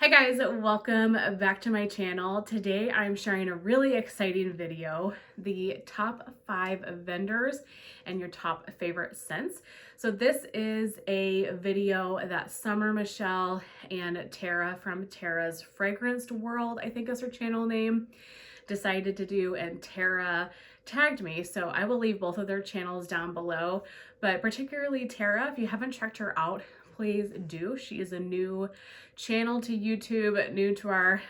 Hi guys, welcome back to my channel. Today I'm sharing a really exciting video, the top 5 vendors and your top favorite scents. So this is a video that Summer Michelle and Tara from Tara's Fragranced World, I think is her channel name, decided to do, and Tara tagged me. So I will leave both of their channels down below, but particularly Tara, if you haven't checked her out, please do. She is a new channel to YouTube, new to our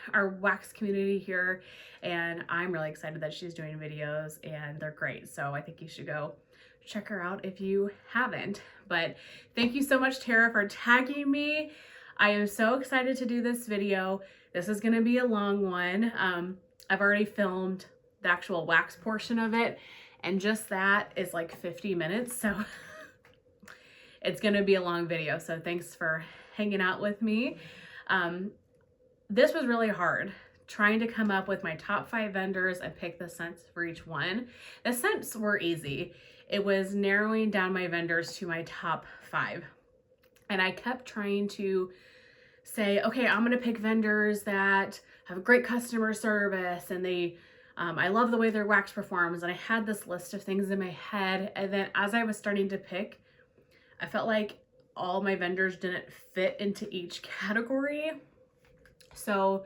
wax community here, and I'm really excited that she's doing videos and they're great. So I think you should go check her out if you haven't. But thank you so much, Tara, for tagging me. I am so excited to do this video. This is gonna be a long one. I've already filmed the actual wax portion of it, and just that is like 50 minutes. So it's gonna be a long video, so thanks for hanging out with me. This was really hard, trying to come up with my top 5 vendors and pick the scents for each one. The scents were easy. It was narrowing down my vendors to my top 5. And I kept trying to say, okay, I'm gonna pick vendors that have great customer service and I love the way their wax performs. And I had this list of things in my head. And then as I was starting to pick, I felt like all my vendors didn't fit into each category. So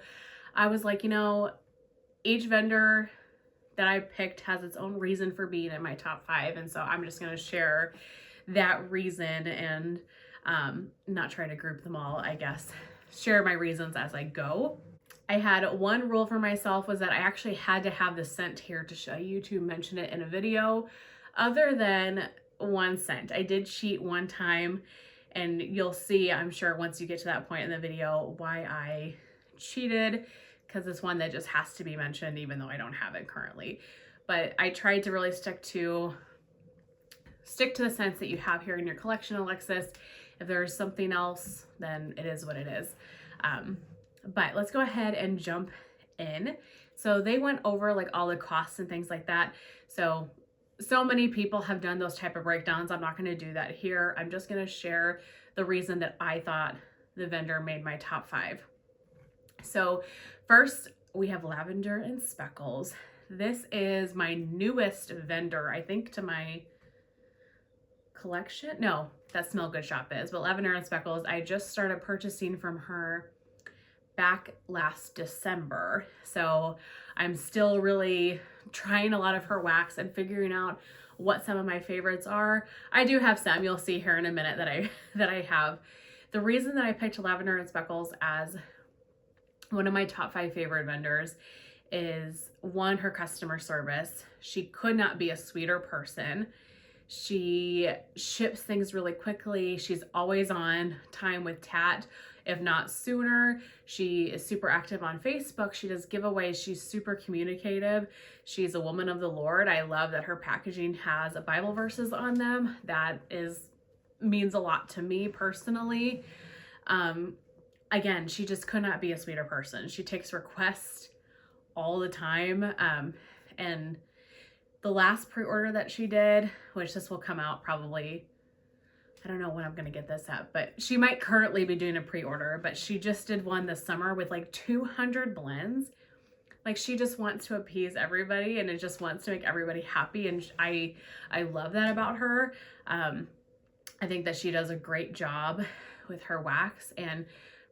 I was like, you know, each vendor that I picked has its own reason for being in my top 5. And so I'm just going to share that reason and not try to group them all, I guess. Share my reasons as I go. I had one rule for myself, was that I actually had to have the scent here to show you, to mention it in a video, other than one scent. I did cheat one time, and you'll see, I'm sure, once you get to that point in the video, why I cheated, because it's one that just has to be mentioned even though I don't have it currently. But I tried to really stick to the scents that you have here in your collection, Alexis. If there's something else, then it is what it is. But let's go ahead and jump in. So they went over like all the costs and things like that. So many people have done those type of breakdowns. I'm not going to do that here. I'm just going to share the reason that I thought the vendor made my top 5. So first we have Lavender and Speckles. This is my newest vendor, I think, to my collection. No, that Smell Good shop is, but Lavender and Speckles, I just started purchasing from her back last December. So I'm still really trying a lot of her wax and figuring out what some of my favorites are. I do have some, you'll see here in a minute, that I have. The reason that I picked Lavender and Speckles as one of my top 5 favorite vendors is, one, her customer service. She could not be a sweeter person. She ships things really quickly. She's always on time with Tat, if not sooner. She is super active on Facebook. She does giveaways. She's super communicative. She's a woman of the Lord. I love that her packaging has Bible verses on them. That means a lot to me personally. Again, she just could not be a sweeter person. She takes requests all the time. And the last pre-order that she did, which this will come out probably, I don't know when I'm going to get this up, but she might currently be doing a pre-order, but she just did one this summer with like 200 blends. Like, she just wants to appease everybody, and it just wants to make everybody happy. And I love that about her. I think that she does a great job with her wax and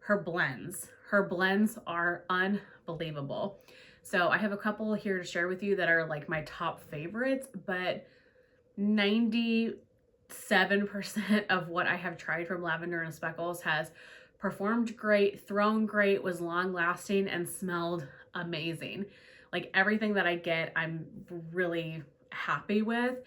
her blends. Her blends are unbelievable. So I have a couple here to share with you that are like my top favorites, but 97% of what I have tried from Lavender and Speckles has performed great, thrown great, was long lasting, and smelled amazing. Like, everything that I get, I'm really happy with.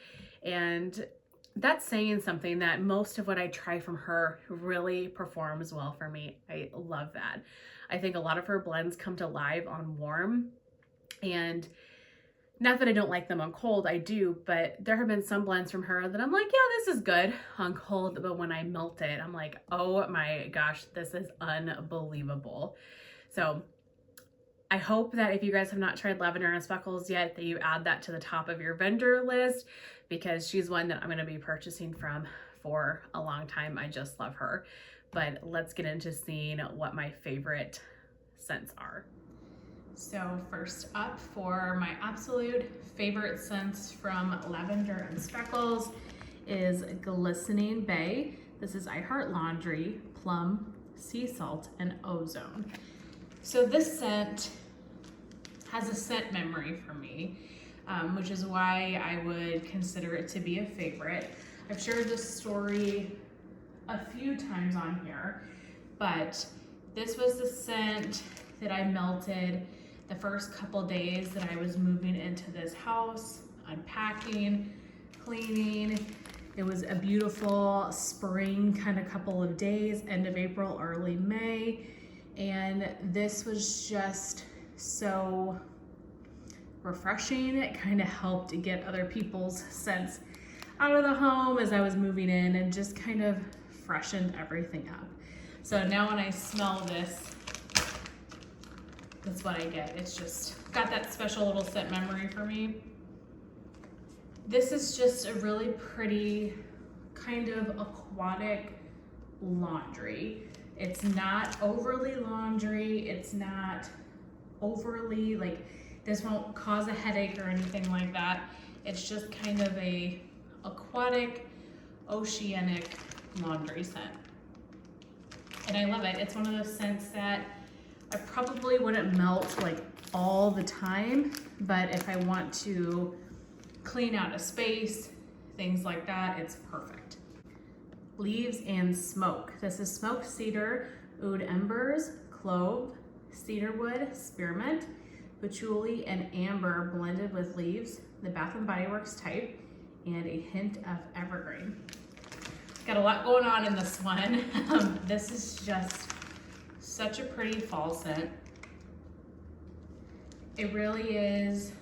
And that's saying something, that most of what I try from her really performs well for me. I love that. I think a lot of her blends come to life on warm, and not that I don't like them on cold, I do, but there have been some blends from her that I'm like, yeah, this is good on cold, but when I melt it, I'm like, oh my gosh, this is unbelievable. So I hope that if you guys have not tried Lavender and Speckles yet, that you add that to the top of your vendor list, because she's one that I'm going to be purchasing from for a long time. I just love her. But let's get into seeing what my favorite scents are. So first up, for my absolute favorite scents from Lavender and Speckles is Glistening Bay. This is I Heart Laundry, Plum, Sea Salt, and Ozone. So this scent has a scent memory for me, which is why I would consider it to be a favorite. I've shared this story a few times on here, but this was the scent that I melted the first couple days that I was moving into this house, unpacking, cleaning. It was a beautiful spring kind of couple of days, end of April, early May, and this was just so refreshing. It kind of helped to get other people's scents out of the home as I was moving in and just kind of freshened everything up. So now when I smell this, that's what I get. It's just got that special little scent memory for me. This is just a really pretty kind of aquatic laundry. It's not overly laundry. It's not overly, like, this won't cause a headache or anything like that. It's just kind of a aquatic, oceanic laundry scent. And I love it. It's one of those scents that I probably wouldn't melt like all the time, but if I want to clean out a space, things like that, it's perfect. Leaves and Smoke. This is smoked cedar, oud embers, clove, cedarwood, spearmint, patchouli, and amber blended with leaves, the Bath & Body Works type, and a hint of evergreen. Got a lot going on in this one. This is just such a pretty fall scent. It really is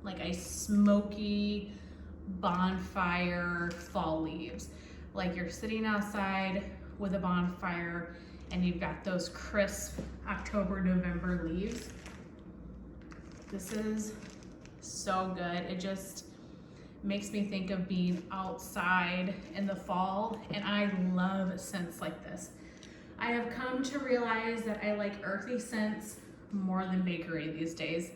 like a smoky bonfire fall leaves. Like you're sitting outside with a bonfire and you've got those crisp October, November leaves. This is so good. It just makes me think of being outside in the fall, and I love scents like this. I have come to realize that I like earthy scents more than bakery these days.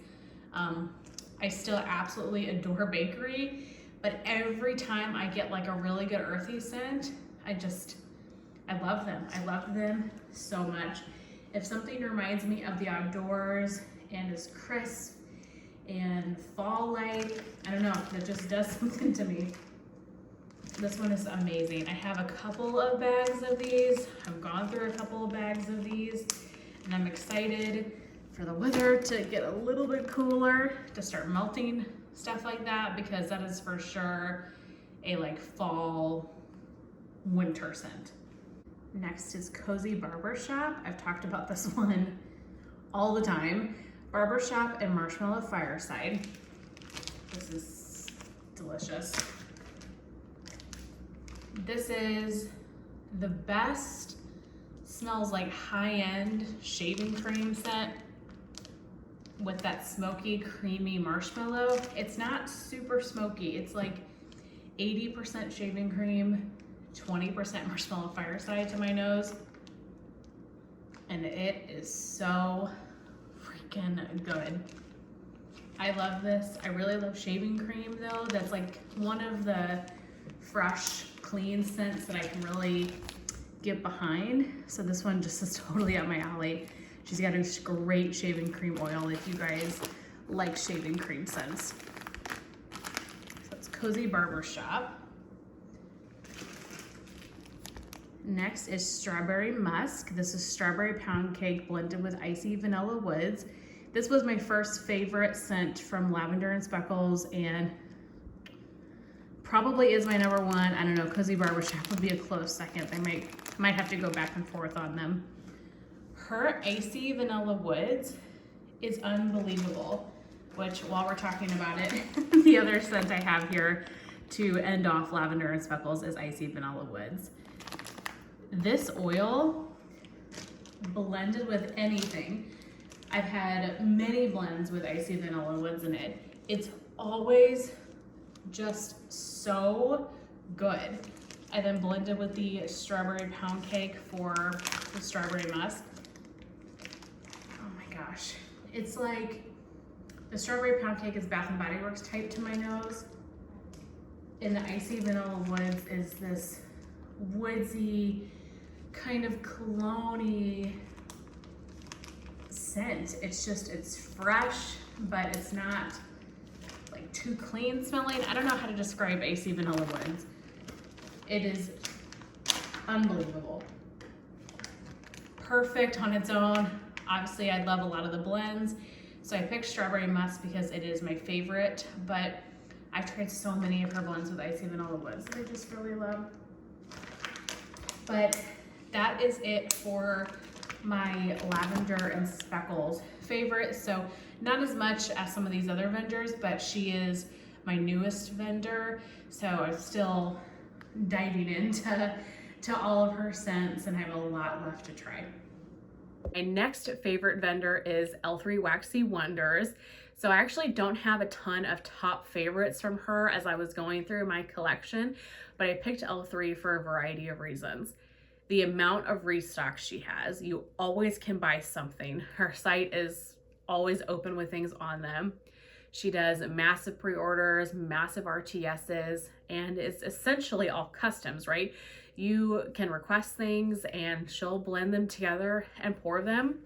I still absolutely adore bakery, but every time I get like a really good earthy scent, I love them. I love them so much. If something reminds me of the outdoors and is crisp and fall-like, I don't know, that just does something to me. This one is amazing. I have a couple of bags of these. I've gone through a couple of bags of these, and I'm excited for the weather to get a little bit cooler, to start melting stuff like that, because that is for sure a like fall winter scent. Next is Cozy Barbershop. I've talked about this one all the time. Barbershop and Marshmallow Fireside. This is delicious. This is the best, smells like high-end shaving cream scent with that smoky, creamy marshmallow. It's not super smoky. It's like 80% shaving cream, 20% Marshmallow Fireside to my nose. And it is so freaking good. I love this. I really love shaving cream though. That's like one of the fresh, clean scents that I can really get behind. So this one just is totally up my alley. She's got a great shaving cream oil if you guys like shaving cream scents. So it's Cozy Barbershop. Next is Strawberry Musk. This is strawberry pound cake blended with icy vanilla woods. This was my first favorite scent from Lavender and Speckles, and probably is my number one. I don't know, Cozy Barbershop would be a close second. They might have to go back and forth on them. Her icy vanilla woods is unbelievable, which while we're talking about it, the other scent I have here to end off Lavender and Speckles is icy vanilla woods. This oil blended with anything. I've had many blends with icy vanilla woods in it. It's always just so good. I then blended with the strawberry pound cake for the strawberry musk. gosh. It's like the strawberry pound cake is Bath and Body Works type to my nose. And the Icy Vanilla Woods is this woodsy, kind of cologne-y scent. It's fresh, but it's not like too clean smelling. I don't know how to describe Icy Vanilla Woods. It is unbelievable. Perfect on its own. Obviously, I love a lot of the blends, so I picked Strawberry Musk because it is my favorite, but I've tried so many of her blends with Icy Vanilla Woods that I just really love. But that is it for my Lavender and Speckles favorite. So not as much as some of these other vendors, but she is my newest vendor, so I'm still diving into all of her scents and I have a lot left to try. My next favorite vendor is L3 Waxy Wonders. So I actually don't have a ton of top favorites from her as I was going through my collection, but I picked L3 for a variety of reasons. The amount of restock she has, you always can buy something. Her site is always open with things on them. She does massive pre-orders, massive RTSs, and it's essentially all customs, right? You can request things and she'll blend them together and pour them,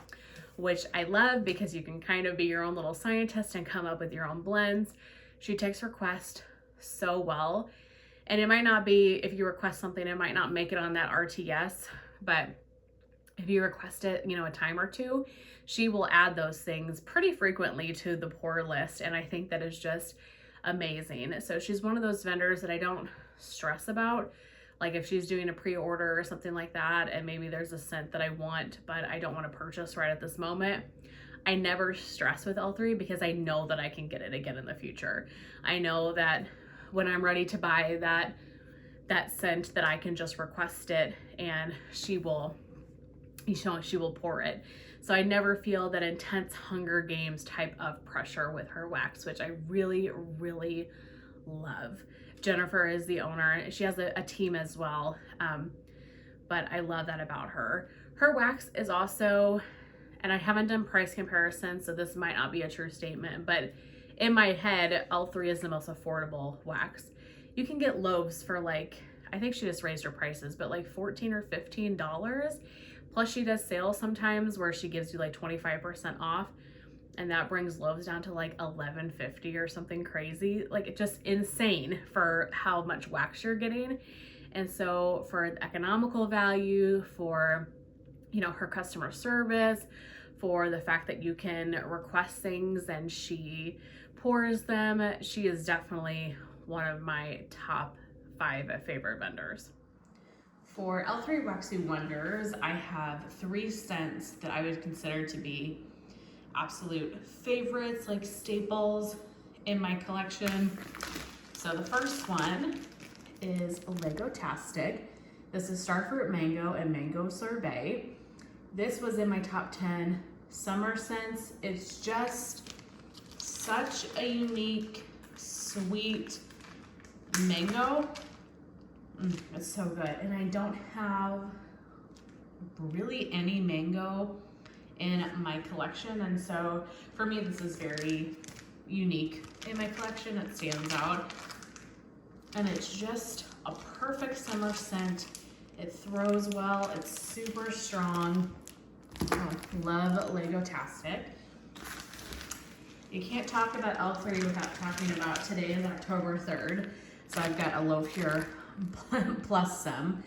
which I love because you can kind of be your own little scientist and come up with your own blends. She takes requests so well. And it might not be, if you request something, it might not make it on that RTS, but if you request it, you know, a time or two, she will add those things pretty frequently to the pour list. And I think that is just amazing. So she's one of those vendors that I don't stress about. Like if she's doing a pre-order or something like that, and maybe there's a scent that I want, but I don't want to purchase right at this moment, I never stress with L3 because I know that I can get it again in the future. I know that when I'm ready to buy that scent, that I can just request it and she will pour it. So I never feel that intense Hunger Games type of pressure with her wax, which I really, really love. Jennifer is the owner. She has a team as well, but I love that about her. Her wax is also, and I haven't done price comparison, so this might not be a true statement, but in my head, L3 is the most affordable wax. You can get loaves for like, I think she just raised her prices, but like $14 or $15. Plus she does sales sometimes where she gives you like 25% off, and that brings loaves down to like $11.50 or something crazy. Like it's just insane for how much wax you're getting. And so for the economical value, for, you know, her customer service, for the fact that you can request things and she pours them, she is definitely one of my top 5 favorite vendors. For L3 Waxy Wonders, I have 3 scents that I would consider to be absolute favorites, like staples in my collection. So the first one is Lego-tastic. This is Starfruit Mango and Mango Sorbet. This was in my top 10 summer scents. It's just such a unique, sweet mango. It's so good. And I don't have really any mango in my collection, and so for me this is very unique in my collection. It stands out, and it's just a perfect summer scent. It throws well, it's super strong. Oh, love Lego-tastic. You can't talk about L3 without talking about today is October 3rd, so I've got a loaf here plus some.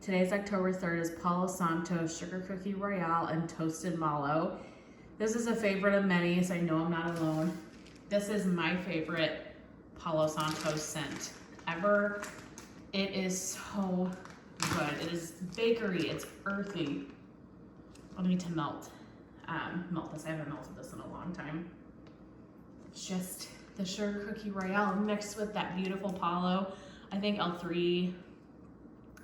Today's October 3rd is Palo Santo Sugar Cookie Royale and Toasted Mallow. This is a favorite of many, so I know I'm not alone. This is my favorite Palo Santo scent ever. It is so good. It is bakery, it's earthy. I need to melt this. I haven't melted this in a long time. It's just the Sugar Cookie Royale mixed with that beautiful Palo. I think L3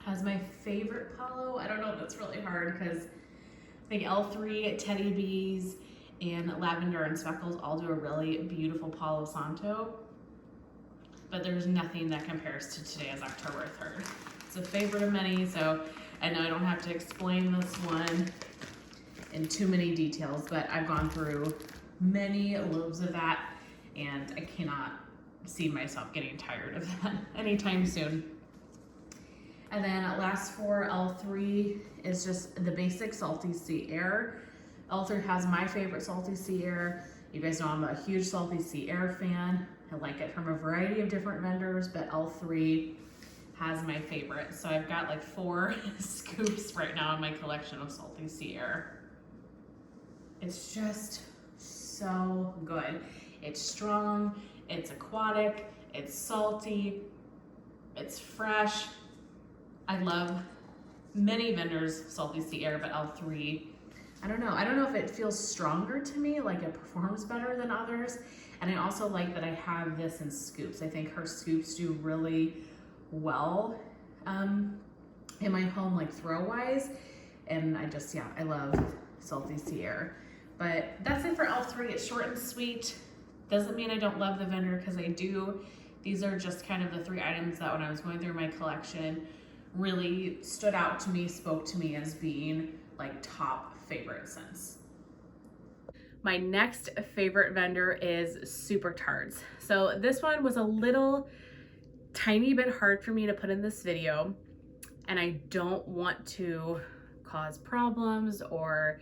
has my favorite Palo. I don't know if that's really hard because I think L3, Teddy Bees, and Lavender and Speckles all do a really beautiful Palo Santo, but there's nothing that compares to today as October 3rd. It's a favorite of many, so I know I don't have to explain this one. in too many details, but I've gone through many loaves of that, and I cannot see myself getting tired of that anytime soon. And then last for L3 is just the basic salty sea air. L3 has my favorite salty sea air. You guys know I'm a huge salty sea air fan. I like it from a variety of different vendors, but L3 has my favorite. So I've got like 4 scoops right now in my collection of salty sea air. It's just so good. It's strong, it's aquatic, it's salty, it's fresh. I love many vendors' salty sea air, but L3, I don't know if it feels stronger to me, like it performs better than others. And I also like that I have this in scoops. I think her scoops do really well in my home, like throw-wise. And I love salty sea air. But that's it for L3. It's short and sweet. Doesn't mean I don't love the vendor, because I do. These are just kind of the 3 items that when I was going through my collection really stood out to me, spoke to me as being like top favorite scents. My next favorite vendor is Super Tarts. So this one was a little tiny bit hard for me to put in this video, and I don't want to cause problems or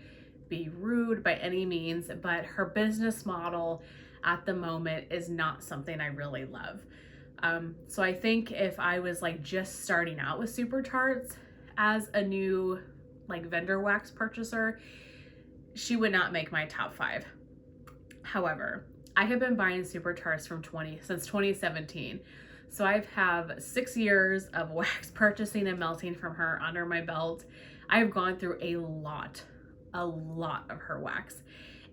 be rude by any means, but her business model at the moment is not something I really love. So I think if I was like just starting out with Super Tarts as a new like vendor wax purchaser, she would not make my top 5. However, I have been buying Super Tarts since 2017. So I have 6 years of wax purchasing and melting from her under my belt. I've gone through a lot of her wax,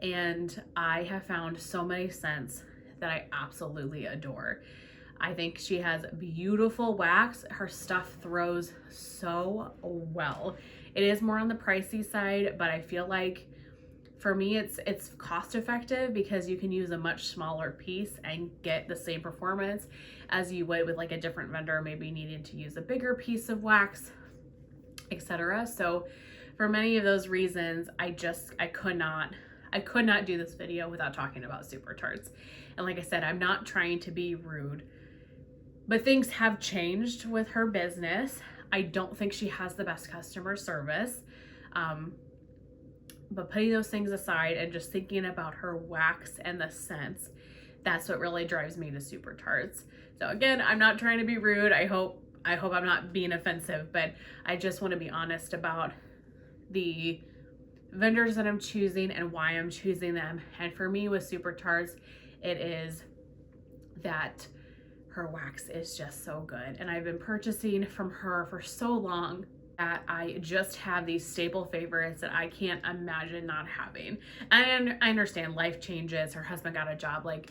and I have found so many scents that I absolutely adore. I think she has beautiful wax. Her stuff throws so well. It is more on the pricey side, but I feel like for me it's cost effective, because you can use a much smaller piece and get the same performance as you would with like a different vendor, maybe needing to use a bigger piece of wax, etc. So for many of those reasons, I could not do this video without talking about Super Tarts. And like I said, I'm not trying to be rude, but things have changed with her business. I don't think she has the best customer service. But putting those things aside and just thinking about her wax and the scents, that's what really drives me to Super Tarts. So again, I'm not trying to be rude. I hope I'm not being offensive, but I just want to be honest about the vendors that I'm choosing and why I'm choosing them. And for me with Super Tarts, it is that her wax is just so good. And I've been purchasing from her for so long that I just have these staple favorites that I can't imagine not having. And I understand life changes. Her husband got a job, like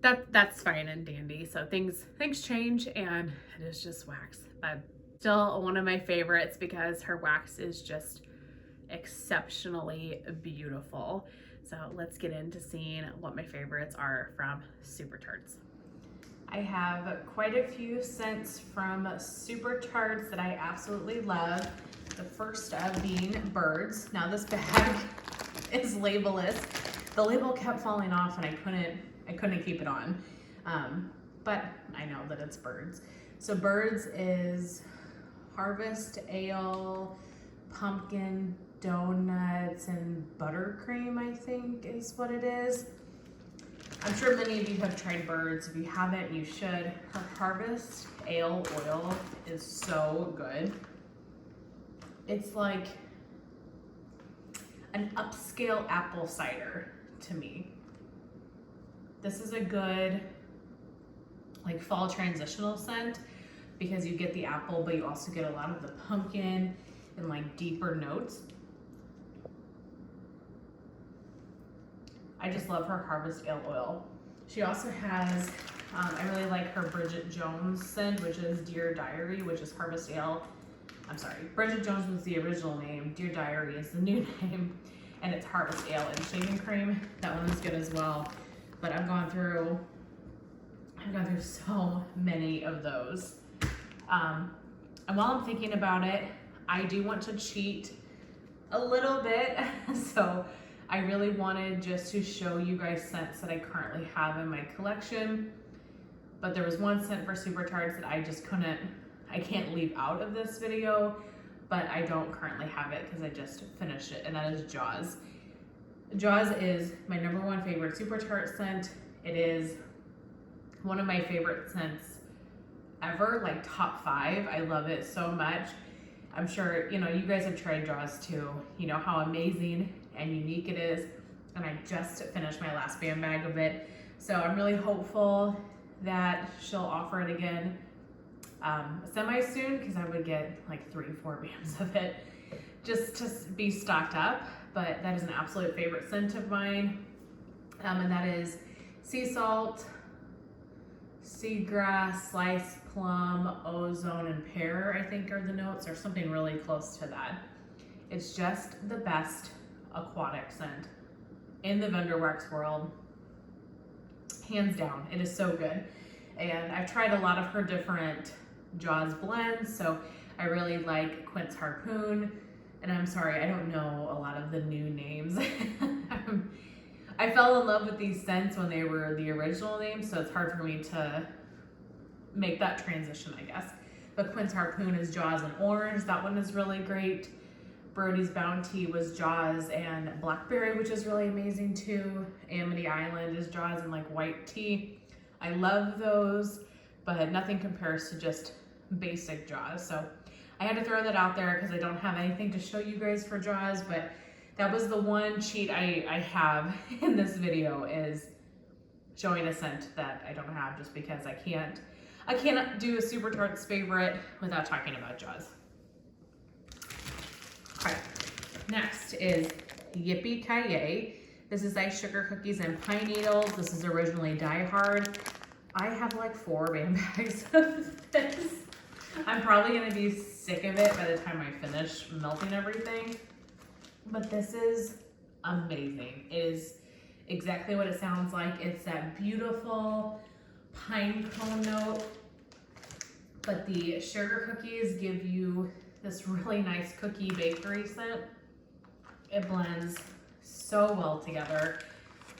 that's fine and dandy. So things change, and it is just wax. But still one of my favorites because her wax is just exceptionally beautiful. So let's get into seeing what my favorites are from Super Tarts. I have quite a few scents from Super Tarts that I absolutely love. The first being Birds. Now this bag is labelless. The label kept falling off and I couldn't keep it on. But I know that it's Birds. So Birds is Harvest Ale, Pumpkin Donuts, and Buttercream, I think is what it is. I'm sure many of you have tried Birds. If you haven't, you should. Her Harvest Ale oil is so good. It's like an upscale apple cider to me. This is a good like fall transitional scent because you get the apple, but you also get a lot of the pumpkin and like deeper notes. I just love her Harvest Ale oil. She also has, I really like her Bridget Jones scent, which is Dear Diary, which is Harvest Ale. I'm sorry, Bridget Jones was the original name. Dear Diary is the new name, and it's Harvest Ale and shaving cream. That one is good as well. But I've gone through so many of those. And while I'm thinking about it, I do want to cheat a little bit. So I really wanted just to show you guys scents that I currently have in my collection. But there was one scent for Super Tarts that I can't leave out of this video, but I don't currently have it because I just finished it, and that is Jaws. Jaws is my #1 favorite Super Tart scent. It is one of my favorite scents ever, like top 5. I love it so much. I'm sure, you know, you guys have tried Jaws too. You know how amazing and unique it is. And I just finished my last bam bag of it. So I'm really hopeful that she'll offer it again semi soon, because I would get like 3-4 bams of it just to be stocked up. But that is an absolute favorite scent of mine. And that is sea salt, seagrass, sliced plum, ozone, and pear, I think are the notes, or something really close to that. It's just the best aquatic scent in the Vendor Wax world. Hands down, it is so good. And I've tried a lot of her different Jaws blends, so I really like Quince Harpoon. And I'm sorry, I don't know a lot of the new names. I fell in love with these scents when they were the original names, so it's hard for me to make that transition, I guess. But Quince Harpoon is Jaws and Orange. That one is really great. Brody's Bounty was Jaws and Blackberry, which is really amazing too. Amity Island is Jaws and like white tea. I love those, but nothing compares to just basic Jaws. So I had to throw that out there because I don't have anything to show you guys for Jaws, but that was the one cheat I have in this video, is showing a scent that I don't have, just because I cannot do a Super Tarts favorite without talking about Jaws. Okay, next is Yippee Ki-Yay. This is Ice Sugar Cookies and Pine Needles. This is originally Die Hard. I have like 4 bam bags of this. I'm probably gonna be sick of it by the time I finish melting everything. But this is amazing. It is exactly what it sounds like. It's that beautiful pine cone note, but the sugar cookies give you this really nice cookie bakery scent. It blends so well together.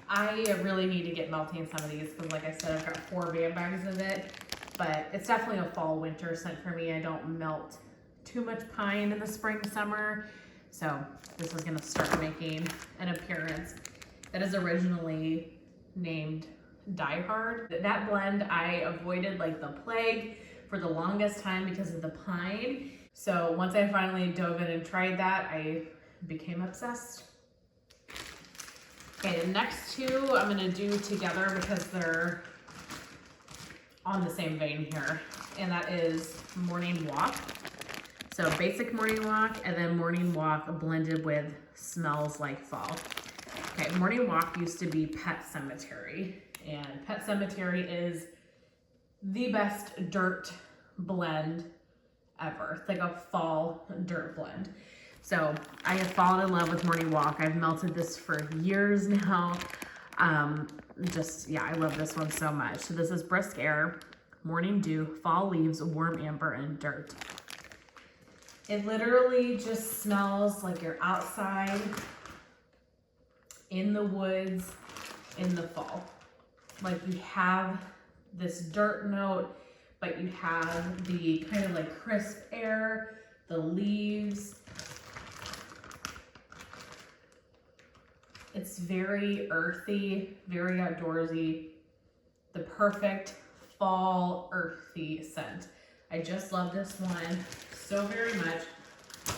I really need to get melting some of these because, like I said, I've got 4 bam bags of it, but it's definitely a fall winter scent for me. I don't melt too much pine in the spring, summer. So this is gonna start making an appearance. That is originally named Die Hard. That blend I avoided like the plague for the longest time because of the pine. So once I finally dove in and tried that, I became obsessed. Okay, the next 2 I'm gonna do together because they're on the same vein here. And that is Morning Walk. So basic Morning Walk, and then Morning Walk blended with Smells Like Fall. Okay, Morning Walk used to be Pet Cemetery, and Pet Cemetery is the best dirt blend ever. It's like a fall dirt blend. So I have fallen in love with Morning Walk. I've melted this for years now. Yeah, I love this one so much. So this is Brisk Air, Morning Dew, Fall Leaves, Warm Amber, and Dirt. It literally just smells like you're outside in the woods in the fall. Like you have this dirt note, but you have the kind of like crisp air, the leaves. It's very earthy, very outdoorsy. The perfect fall earthy scent. I just love this one so very much.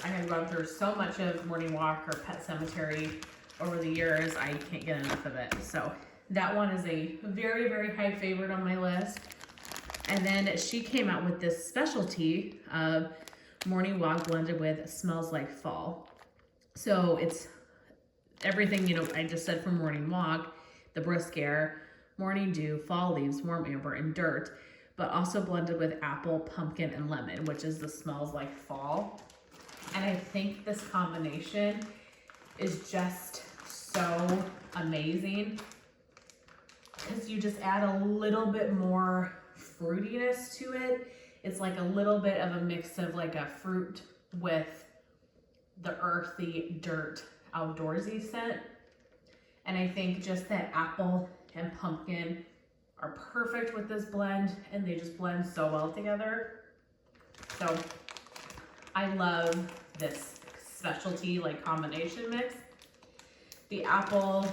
I have gone through so much of Morning Walk or Pet Cemetery over the years. I can't get enough of it. So that one is a very, very high favorite on my list. And then she came out with this specialty of Morning Walk blended with Smells Like Fall. So it's everything, you know, I just said from Morning Walk, the Brisk Air, Morning Dew, Fall Leaves, Warm Amber, and Dirt, but also blended with apple, pumpkin, and lemon, which is the Smells Like Fall. And I think this combination is just so amazing because you just add a little bit more fruitiness to it. It's like a little bit of a mix of like a fruit with the earthy dirt outdoorsy scent. And I think just that apple and pumpkin are perfect with this blend, and they just blend so well together. So I love this specialty like combination mix. The apple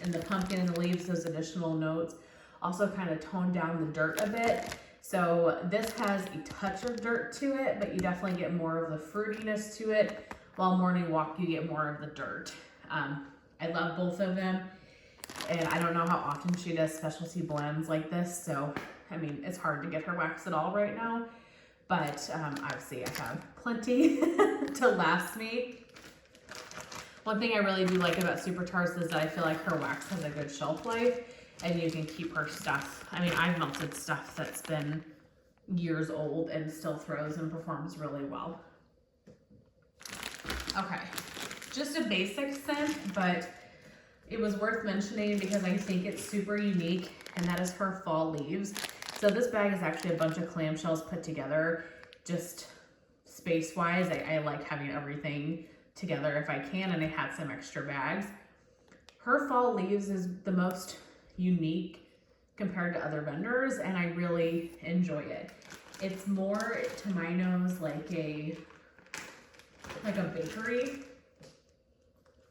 and the pumpkin and the leaves, those additional notes, also kind of tone down the dirt a bit. So this has a touch of dirt to it, but you definitely get more of the fruitiness to it. While Morning Walk, you get more of the dirt. I love both of them, and I don't know how often she does specialty blends like this, so I mean, it's hard to get her wax at all right now, but obviously I have plenty to last me. One thing I really do like about Super Tarts is that I feel like her wax has a good shelf life, and you can keep her stuff. I mean, I've melted stuff that's been years old and still throws and performs really well. Okay, just a basic scent, but it was worth mentioning because I think it's super unique, and that is her fall leaves. So this bag is actually a bunch of clamshells put together, just space-wise. I like having everything together if I can, and I had some extra bags. Her fall leaves is the most unique compared to other vendors, and I really enjoy it. It's more, to my nose, like a bakery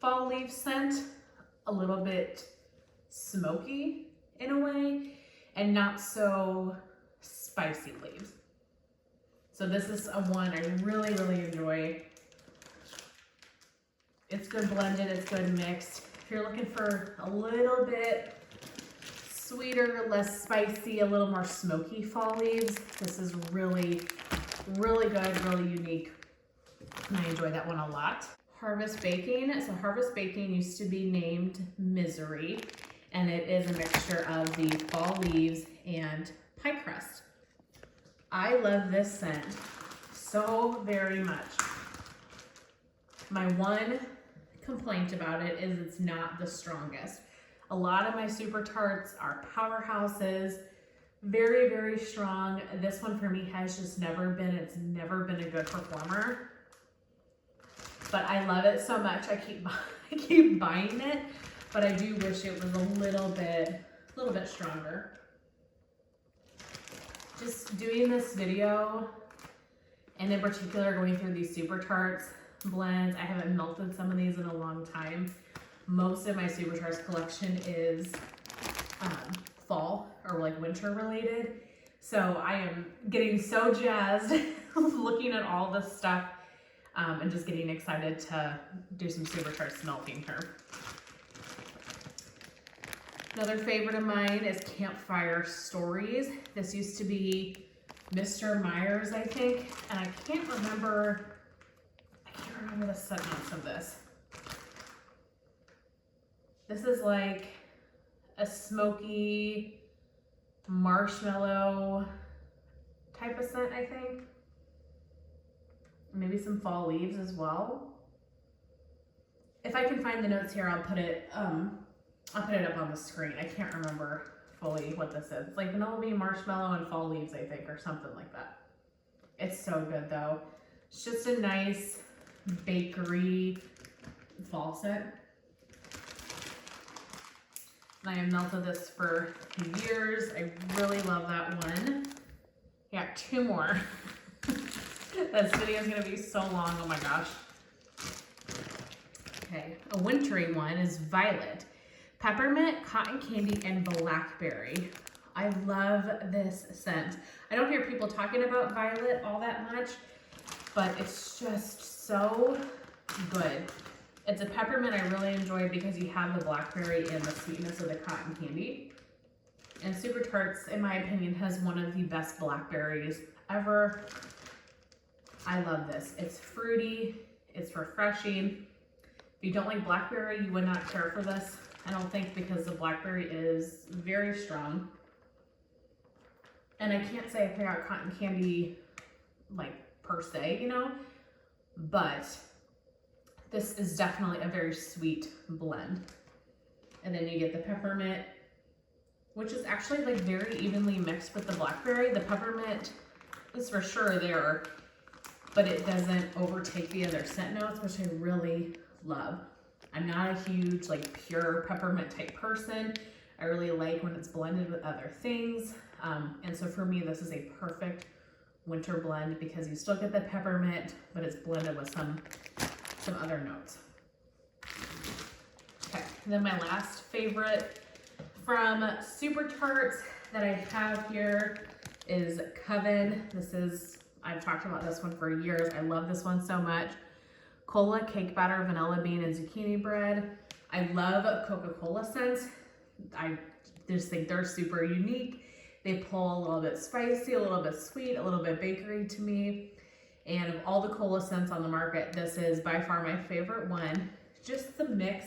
fall leaf scent, a little bit smoky in a way, and not so spicy leaves. So this is a one I really, really enjoy. It's good blended, it's good mixed. If you're looking for a little bit sweeter, less spicy, a little more smoky fall leaves, this is really, really good, really unique. And I enjoy that one a lot. Harvest Baking. So Harvest Baking used to be named Misery, and it is a mixture of the fall leaves and pie crust. I love this scent so very much. My one complaint about it is it's not the strongest. A lot of my Super Tarts are powerhouses, very, very strong. This one for me has just never been, it's never been a good performer. But I love it so much, I keep buying it, but I do wish it was a little bit stronger. Just doing this video, and in particular going through these Super Tarts blends, I haven't melted some of these in a long time. Most of my Super Tarts collection is fall or like winter related. So I am getting so jazzed looking at all this stuff. And just getting excited to do some Super Tarts melting here. Another favorite of mine is Campfire Stories. This used to be Mr. Myers, I think, and I can't remember the set notes of this. This is like a smoky marshmallow type of scent, I think. Maybe some fall leaves as well. If I can find the notes here, I'll put it up on the screen. I can't remember fully what this is. It's like vanilla bean, marshmallow, and fall leaves, I think, or something like that. It's so good though. It's just a nice bakery fall scent. And I have melted this for years. I really love that one. Yeah, two more. This video is going to be so long, oh my gosh. Okay, a wintry one is Violet. Peppermint, cotton candy, and blackberry. I love this scent. I don't hear people talking about Violet all that much, but it's just so good. It's a peppermint I really enjoy because you have the blackberry and the sweetness of the cotton candy. And Super Tarts, in my opinion, has one of the best blackberries ever. I love this. It's fruity, it's refreshing. If you don't like blackberry, you would not care for this, I don't think, because the blackberry is very strong. And I can't say I pick out cotton candy like per se, you know, but this is definitely a very sweet blend. And then you get the peppermint, which is actually like very evenly mixed with the blackberry. The peppermint is for sure there, but it doesn't overtake the other scent notes, which I really love. I'm not a huge like pure peppermint type person. I really like when it's blended with other things. And so for me, this is a perfect winter blend because you still get the peppermint, but it's blended with some other notes. Okay, and then my last favorite from Super Tarts that I have here is Coven. I've talked about this one for years. I love this one so much. Cola, cake batter, vanilla bean, and zucchini bread. I love Coca-Cola scents. I just think they're super unique. They pull a little bit spicy, a little bit sweet, a little bit bakery to me. And of all the cola scents on the market, this is by far my favorite one. Just the mix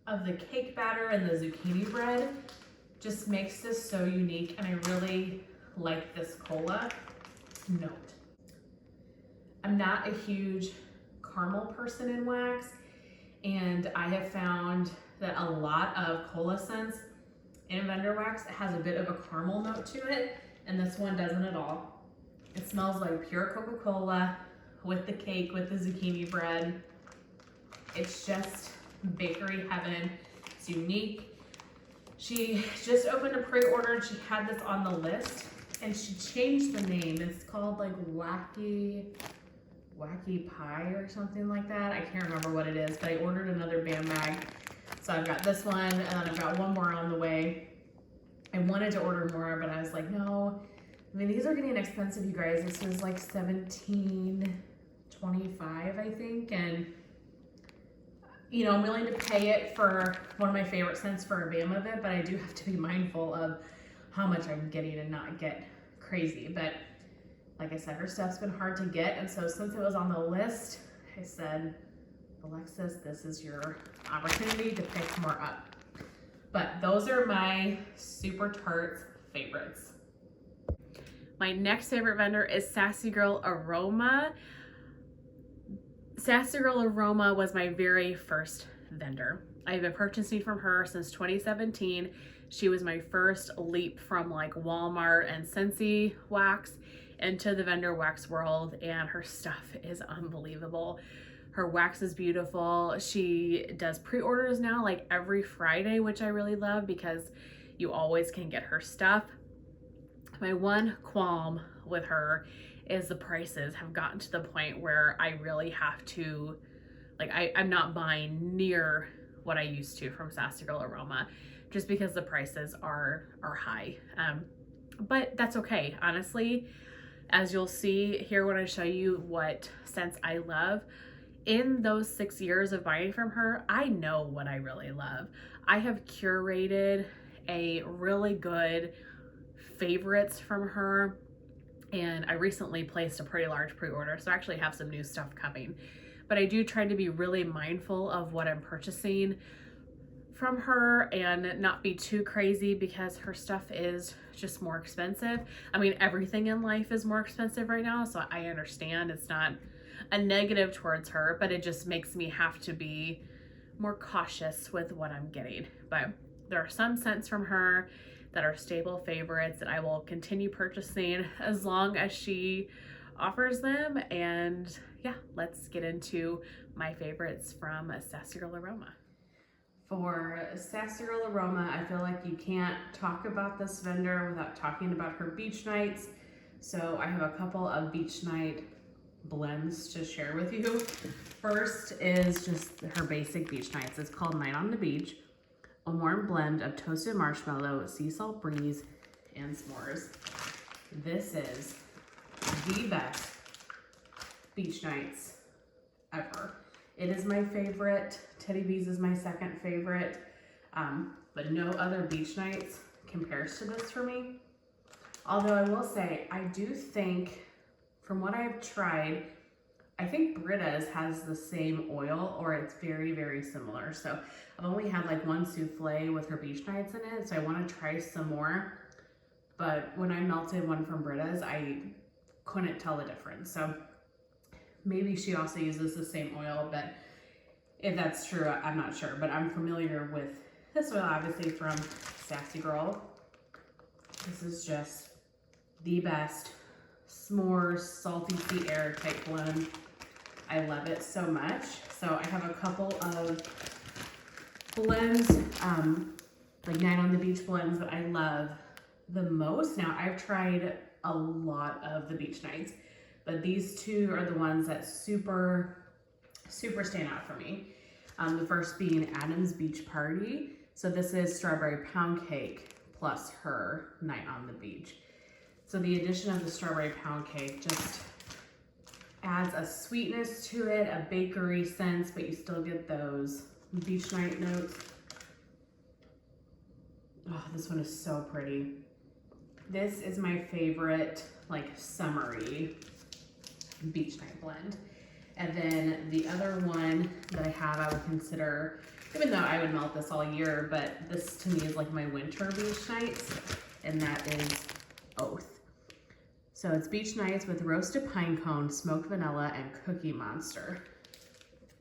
of the cake batter and the zucchini bread just makes this so unique, and I really like this cola note. I'm not a huge caramel person in wax, and I have found that a lot of cola scents in Vendor wax has a bit of a caramel note to it, and this one doesn't at all. It smells like pure Coca-Cola with the cake, with the zucchini bread. It's just bakery heaven. It's unique. She just opened a pre-order and she had this on the list, and she changed the name. It's called like Wacky Pie or something like that. I can't remember what it is, but I ordered another BAM bag. So I've got this one, and then I've got one more on the way. I wanted to order more, but I was like, no. I mean, these are getting expensive, you guys. This is like $17.25, I think. And, you know, I'm willing to pay it for one of my favorite scents for a BAM of it, but I do have to be mindful of how much I'm getting and not get crazy. But like I said, her stuff's been hard to get. And so since it was on the list, I said, Alexis, this is your opportunity to pick more up. But those are my Super Tarts favorites. My next favorite vendor is Sassy Girl Aroma. Sassy Girl Aroma was my very first vendor. I've been purchasing from her since 2017. She was my first leap from like Walmart and Scentsy wax into the vendor wax world, and her stuff is unbelievable. Her wax is beautiful. She does pre-orders now like every Friday, which I really love because you always can get her stuff. My one qualm with her is the prices have gotten to the point where I really have to, like, I'm not buying near what I used to from Sassy Girl Aroma just because the prices are high. But that's okay, honestly. As you'll see here when I show you what scents I love, in those 6 years of buying from her, I know what I really love. I have curated a really good favorites from her, and I recently placed a pretty large pre-order, so I actually have some new stuff coming. But I do try to be really mindful of what I'm purchasing from her and not be too crazy because her stuff is just more expensive. I mean, everything in life is more expensive right now, so I understand. It's not a negative towards her, but it just makes me have to be more cautious with what I'm getting. But there are some scents from her that are stable favorites that I will continue purchasing as long as she offers them. And yeah, let's get into my favorites from Sassy Girl Aroma. For Sassy Girl Aroma, I feel like you can't talk about this vendor without talking about her beach nights. So I have a couple of beach night blends to share with you. First is just her basic beach nights. It's called Night on the Beach, a warm blend of toasted marshmallow, sea salt breeze, and s'mores. This is the best beach nights ever. It is my favorite. Teddy B's is my second favorite, but no other beach nights compares to this for me. Although I will say, I do think, from what I've tried, I think Britta's has the same oil, or it's very, very similar. So I've only had like one souffle with her beach nights in it, so I want to try some more. But when I melted one from Britta's, I couldn't tell the difference. So maybe she also uses the same oil, but if that's true, I'm not sure. But I'm familiar with this oil, obviously, from Sassy Girl. This is just the best. s'mores, salty sea air type blend. I love it so much. So I have a couple of blends, like Night on the Beach blends that I love the most. Now I've tried a lot of the beach nights, but these two are the ones that super stand out for me. The first being Adam's Beach Party. So this is strawberry pound cake plus her Night on the Beach. So the addition of the strawberry pound cake just adds a sweetness to it, a bakery sense, but you still get those beach night notes. Oh, this one is so pretty. This is my favorite, like, summery beach night blend. And then the other one that I have, I would consider, even though I would melt this all year, but this to me is like my winter beach nights, and that is Oath. So it's beach nights with roasted pine cone, smoked vanilla, and Cookie Monster.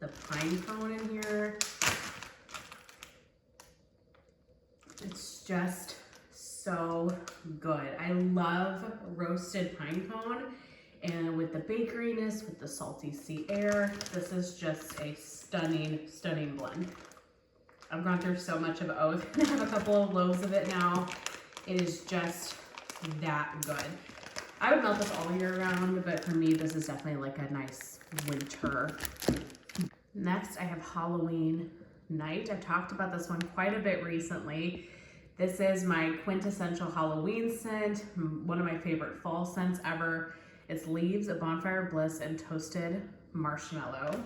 The pine cone in here, it's just so good. I love roasted pine cone, and with the bakeryness, with the salty sea air, this is just a stunning blend. I've gone through so much of Oath. I have a couple of loaves of it now. It is just that good. I would melt this all year round, but for me, this is definitely like a nice winter. Next, I have Halloween Night. I've talked about this one quite a bit recently. This is my quintessential Halloween scent, one of my favorite fall scents ever. It's Leaves, a Bonfire Bliss, and Toasted Marshmallow.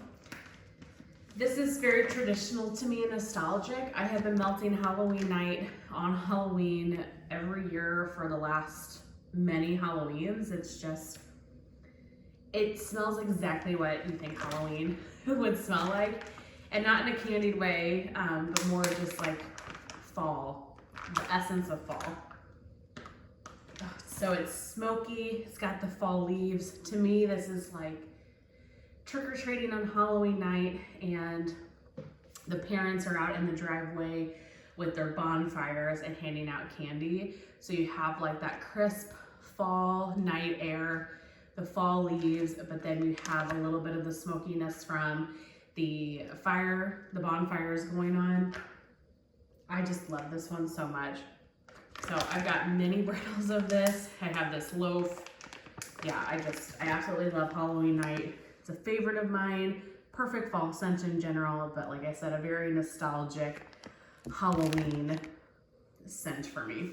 This is very traditional to me and nostalgic. I have been melting Halloween Night on Halloween every year for the last many Halloweens. It's just, it smells exactly what you think Halloween would smell like, and not in a candied way, but more just like fall, the essence of fall. So it's smoky, it's got the fall leaves. To me, this is like trick-or-treating on Halloween night, and the parents are out in the driveway with their bonfires and handing out candy. So you have like that crisp fall night air, the fall leaves, but then you have a little bit of the smokiness from the fire, the bonfires going on. I just love this one so much. So I've got mini brittles of this. I have this loaf. Yeah, I absolutely love Halloween Night. It's a favorite of mine. Perfect fall scent in general, but like I said, a very nostalgic Halloween scent for me.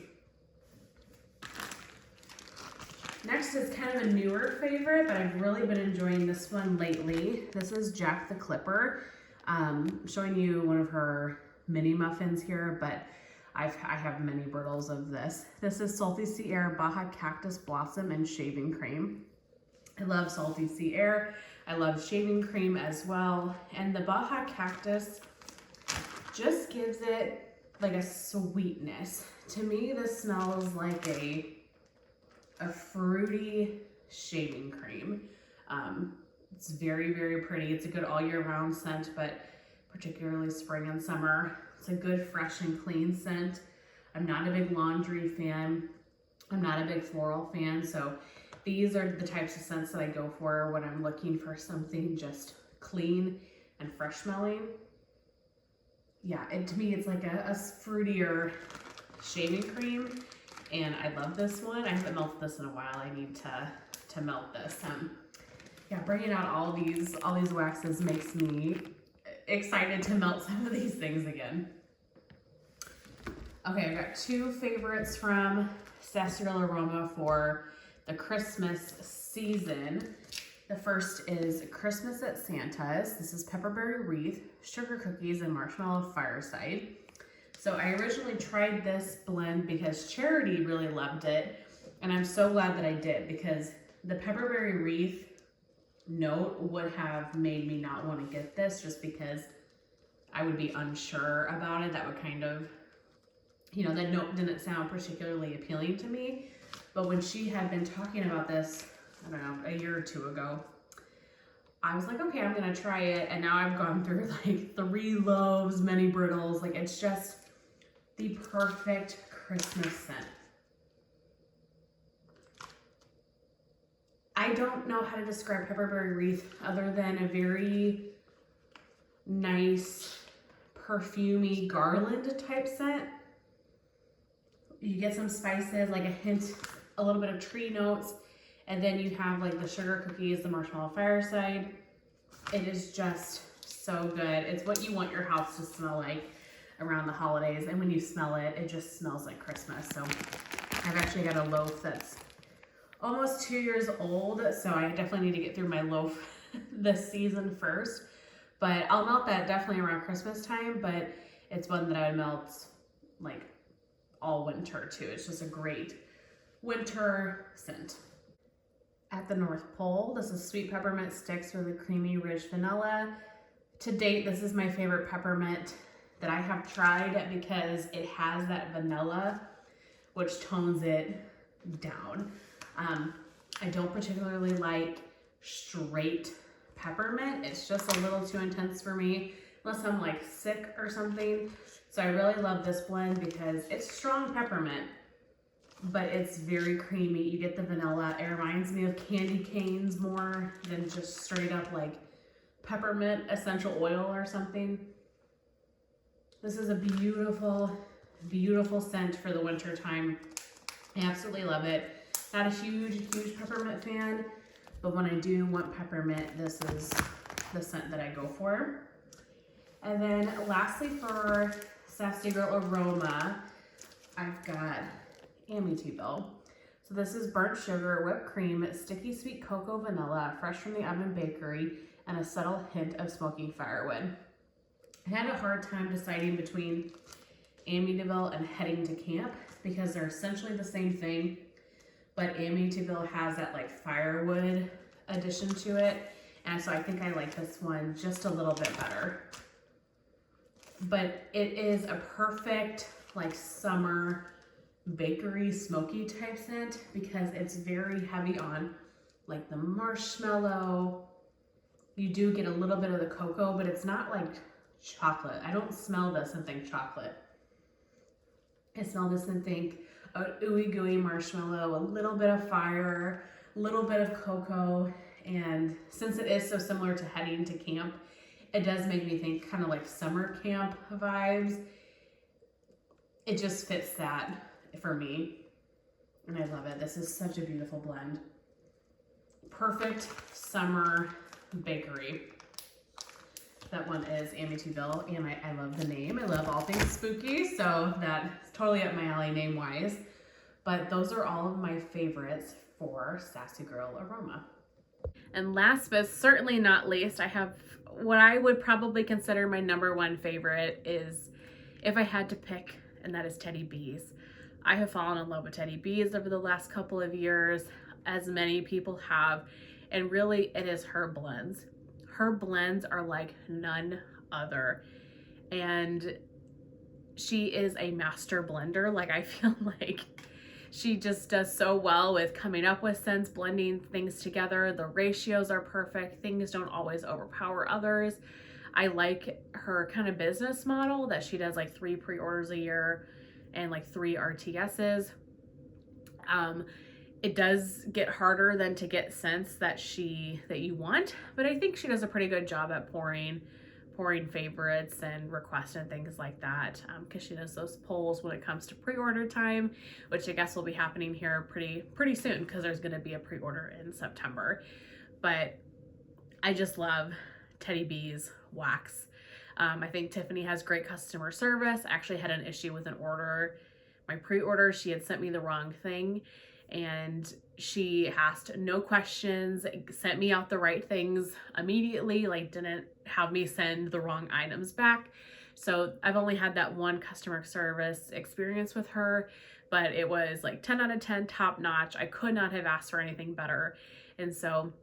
Next is kind of a newer favorite, but I've really been enjoying this one lately. This is Jack the Clipper. I'm showing you one of her mini muffins here, but I have many brittles of this. This is Salty Sea Air, Baja Cactus Blossom, and Shaving Cream. I love Salty Sea Air. I love shaving cream as well. And the Baja Cactus just gives it like a sweetness. To me, this smells like a fruity shaving cream. It's very, very pretty. It's a good all year round scent, but particularly spring and summer. It's a good fresh and clean scent. I'm not a big laundry fan. I'm not a big floral fan. So these are the types of scents that I go for when I'm looking for something just clean and fresh smelling. Yeah, to me, it's like a fruitier shaving cream. And I love this one. I haven't melted this in a while. I need to melt this. Yeah, bringing out all these waxes makes me excited to melt some of these things again. Okay, I've got two favorites from Sassy Aroma for the Christmas season. The first is Christmas at Santa's. This is pepperberry wreath, sugar cookies, and marshmallow fireside. So I originally tried this blend because Charity really loved it, and I'm so glad that I did, because the pepperberry wreath note would have made me not want to get this just because I would be unsure about it. That would kind of, that note didn't sound particularly appealing to me. But when she had been talking about this, I don't know, a year or two ago, I was like, okay, I'm gonna try it. And now I've gone through like 3 loaves, many brittles. Like, it's just the perfect Christmas scent. I don't know how to describe pepperberry wreath other than a very nice perfumey garland type scent. You get some spices, like a hint, a little bit of tree notes, and then you have like the sugar cookies, the marshmallow fireside. It is just so good. It's what you want your house to smell like around the holidays, and when you smell it, it just smells like Christmas. So I've actually got a loaf that's almost 2 years old, so I definitely need to get through my loaf this season first. But I'll melt that definitely around Christmas time, but it's one that I would melt like all winter too. It's just a great winter scent. At the North Pole, this is sweet peppermint sticks with a creamy rich vanilla. To date, this is my favorite peppermint that I have tried because it has that vanilla, which tones it down. I don't particularly like straight peppermint. It's just a little too intense for me, unless I'm like sick or something. So I really love this blend because it's strong peppermint, but it's very creamy. You get the vanilla. It reminds me of candy canes more than just straight up like peppermint essential oil or something. This is a beautiful, beautiful scent for the winter time. I absolutely love it. Not a huge peppermint fan, but when I do want peppermint, this is the scent that I go for. And then lastly, for Sassy Girl Aroma, I've got Amityville. So this is burnt sugar, whipped cream, sticky sweet cocoa vanilla, fresh from the oven bakery, and a subtle hint of smoky firewood. I had a hard time deciding between Amityville and Heading to Camp because they're essentially the same thing, but Amityville has that like firewood addition to it, and so I think I like this one just a little bit better. But it is a perfect like summer bakery smoky type scent because it's very heavy on like the marshmallow. You do get a little bit of the cocoa, but it's not like chocolate. I don't smell this and think chocolate. I smell this and think a ooey gooey marshmallow, a little bit of fire, a little bit of cocoa, and since it is so similar to Heading to Camp, it does make me think kind of like summer camp vibes. It just fits that for me, and I love it. This is such a beautiful blend. Perfect summer bakery. That one is Amityville, and I love the name. I love all things spooky, so that's totally up my alley name-wise. But those are all of my favorites for Sassy Girl Aroma. And last but certainly not least, I have what I would probably consider my #1 favorite is, if I had to pick, and that is Teddy Bees. I have fallen in love with Teddy Bees over the last couple of years, as many people have, and really it is her blends. Her blends are like none other, and she is a master blender. Like, I feel like she just does so well with coming up with scents, blending things together. The ratios are perfect. Things don't always overpower others. I like her kind of business model that she does like 3 pre-orders a year and like 3 RTSs. It does get harder than to get scents that you want, but I think she does a pretty good job at pouring favorites and requests and things like that, because she does those polls when it comes to pre-order time, which I guess will be happening here pretty soon because there's going to be a pre-order in September. But I just love Teddy Bees wax. I think Tiffany has great customer service. I actually had an issue with my pre-order. She had sent me the wrong thing, and she asked no questions, sent me out the right things immediately, like didn't have me send the wrong items back. So I've only had that one customer service experience with her, but it was like 10 out of 10, top notch. I could not have asked for anything better. And so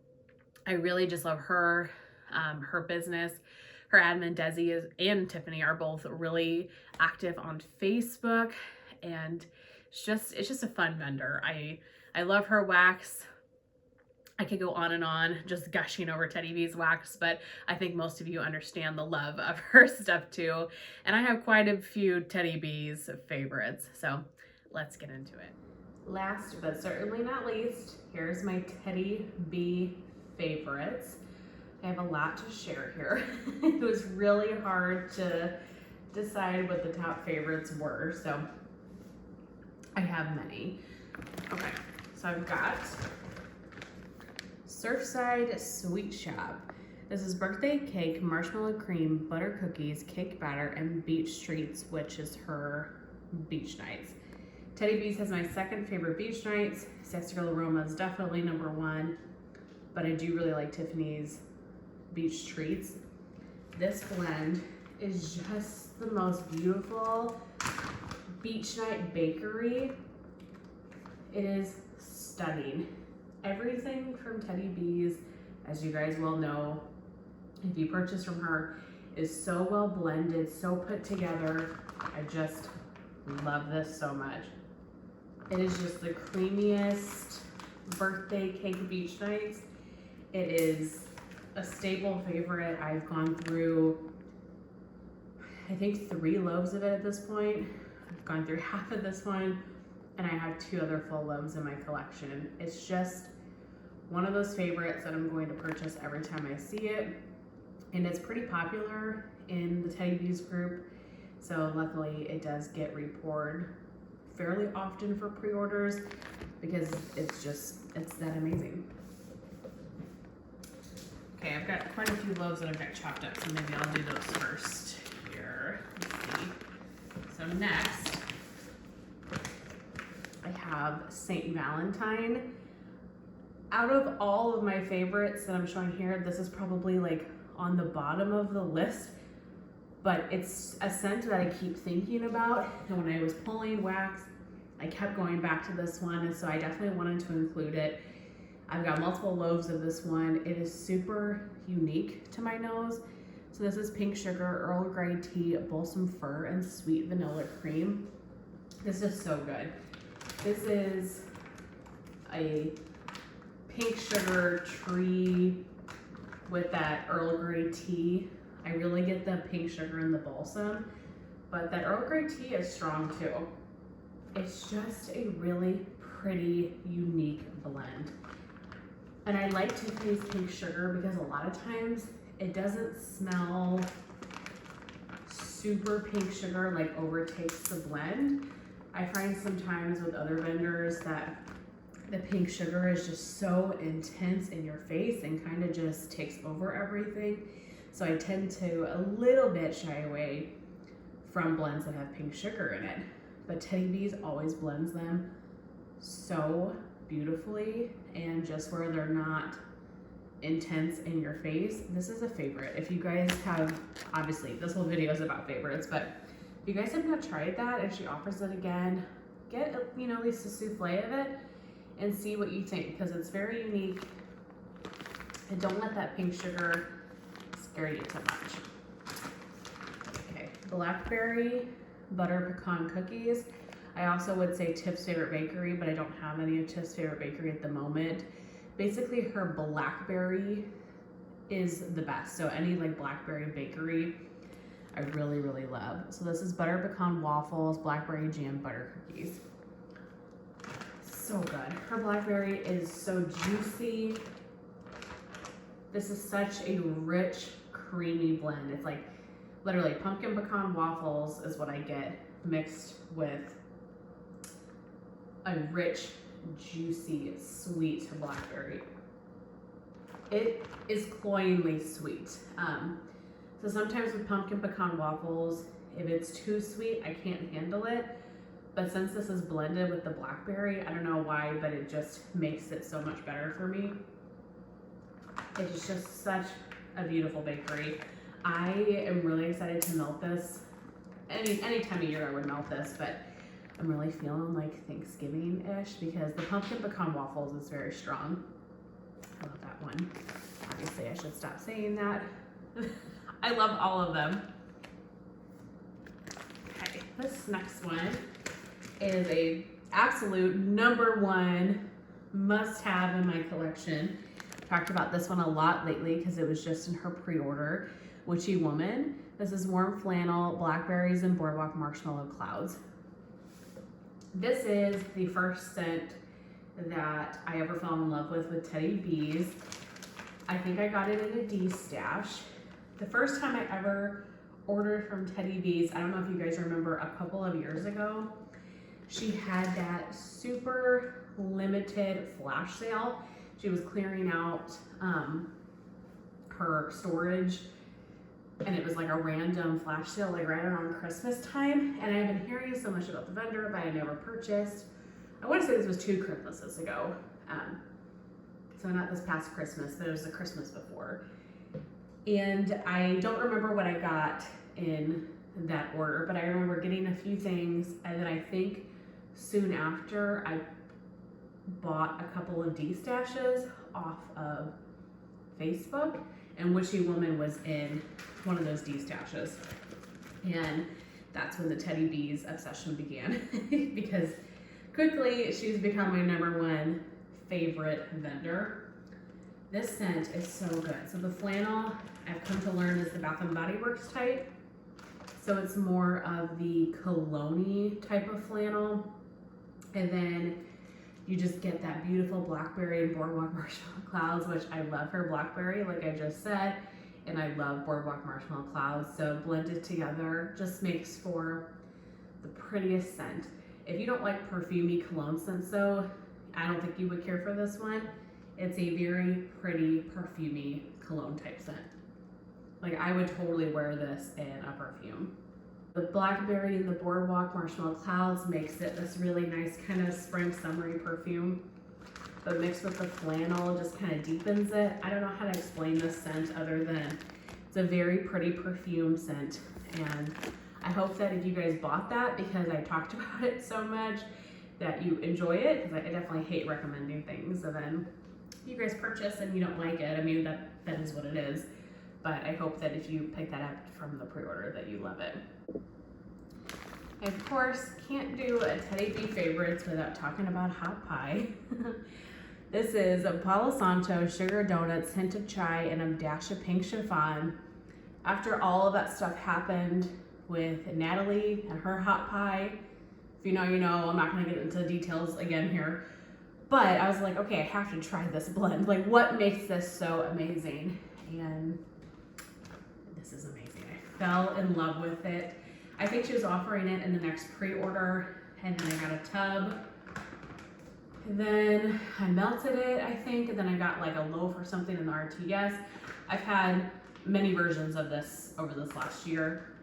I really just love her, her business. Her admin Desi and Tiffany are both really active on Facebook, and it's just a fun vendor. I love her wax. I could go on and on just gushing over Teddy Bees wax, but I think most of you understand the love of her stuff too. And I have quite a few Teddy Bees favorites, so let's get into it. last but certainly not least, here's my Teddy B favorites. I have a lot to share here. It was really hard to decide what the top favorites were, so I have many. Okay, so I've got Surfside Sweet Shop. This is birthday cake, marshmallow cream, butter cookies, cake batter, and beach treats, which is her beach nights. Teddy B's has my second favorite beach nights. Sassy Aroma is definitely number one, but I do really like Tiffany's beach treats. This blend is just the most beautiful beach night bakery. It is stunning. Everything from Teddy B's, as you guys well know, if you purchase from her, is so well blended, so put together. I just love this so much. It is just the creamiest birthday cake beach nights. It is a staple favorite. I've gone through, I think, 3 loaves of it at this point. I've gone through half of this one, and I have 2 other full loaves in my collection. It's just one of those favorites that I'm going to purchase every time I see it. And it's pretty popular in the Teddy B's group. So luckily it does get repoured fairly often for pre-orders because it's that amazing. Okay, I've got quite a few loaves that I've got chopped up, so maybe I'll do those first here. Let's see. So next, I have St. Valentine. Out of all of my favorites that I'm showing here, this is probably like on the bottom of the list, but it's a scent that I keep thinking about. And when I was pulling wax, I kept going back to this one, and so I definitely wanted to include it. I've got multiple loaves of this one. It is super unique to my nose. So this is pink sugar, Earl Grey tea, balsam fir, and sweet vanilla cream. This is so good. This is a pink sugar tree with that Earl Grey tea. I really get the pink sugar and the balsam, but that Earl Grey tea is strong too. It's just a really pretty, unique blend. And I like Tiffany's pink sugar because a lot of times it doesn't smell super pink sugar, like overtakes the blend. I find sometimes with other vendors that the pink sugar is just so intense in your face and kind of just takes over everything. So I tend to a little bit shy away from blends that have pink sugar in it. But Teddy B's always blends them so beautifully, and just where they're not intense in your face. This is a favorite. If you guys have, obviously this whole video is about favorites, but if you guys have not tried that and she offers it again, get at least a souffle of it and see what you think, because it's very unique. And don't let that pink sugar scare you too much. Okay, blackberry butter pecan cookies. I also would say Tiff's Favorite Bakery, but I don't have any of Tiff's Favorite Bakery at the moment. Basically, her blackberry is the best. So any like blackberry bakery, I really, really love. So this is butter pecan waffles, blackberry jam butter cookies. So good. Her blackberry is so juicy. This is such a rich, creamy blend. It's like literally pumpkin pecan waffles is what I get mixed with a rich, juicy, sweet blackberry. It is cloyingly sweet. So sometimes with pumpkin pecan waffles, if it's too sweet, I can't handle it. But since this is blended with the blackberry, I don't know why, but it just makes it so much better for me. It is just such a beautiful bakery. I am really excited to melt this. Any time of year I would melt this, but I'm really feeling like Thanksgiving-ish because the pumpkin pecan waffles is very strong. I love that one. Obviously, I should stop saying that. I love all of them. Okay, this next one is a absolute #1 must-have in my collection. Talked about this one a lot lately because it was just in her pre-order. Witchy Woman. This is warm flannel, blackberries, and boardwalk marshmallow clouds. This is the first scent that I ever fell in love with Teddy Bees. I think I got it in a D stash. The first time I ever ordered from Teddy Bees, I don't know if you guys remember, a couple of years ago, she had that super limited flash sale. She was clearing out her storage, and it was like a random flash sale, like right around Christmas time. And I've been hearing so much about the vendor, but I never purchased. I want to say this was 2 Christmases ago. So not this past Christmas, but it was the Christmas before. And I don't remember what I got in that order, but I remember getting a few things, and then I think soon after I bought a couple of D stashes off of Facebook, and Wishy Woman was in one of those D stashes. And that's when the Teddy Bees obsession began because quickly she's become my #1 favorite vendor. This scent is so good. So the flannel, I've come to learn, is the Bath and Body Works type. So it's more of the cologne-y type of flannel. And then you just get that beautiful blackberry and boardwalk marshmallow clouds, which I love her blackberry, like I just said, and I love boardwalk marshmallow clouds. So blended together just makes for the prettiest scent. If you don't like perfumey cologne scents though, I don't think you would care for this one. It's a very pretty perfumey cologne type scent. Like I would totally wear this in a perfume. The blackberry and the boardwalk marshmallow clouds makes it this really nice kind of spring summery perfume, but mixed with the flannel just kind of deepens it. I don't know how to explain this scent other than it's a very pretty perfume scent, and I hope that if you guys bought that, because I talked about it so much, that you enjoy it, because I definitely hate recommending things and then you guys purchase and you don't like it. I mean, that is what it is, but I hope that if you pick that up from the pre-order that you love it. I, of course, can't do a Teddy Bee favorites without talking about hot pie. This is a Palo Santo, sugar donuts, hint of chai, and a dash of pink chiffon. After all of that stuff happened with Natalie and her hot pie, if you know, you know, I'm not gonna get into details again here, but I was like, okay, I have to try this blend. Like, what makes this so amazing? And this is amazing. I fell in love with it. I think she was offering it in the next pre-order, and then I got a tub. And then I melted it, I think, and then I got like a loaf or something in the RTS. I've had many versions of this over this last year.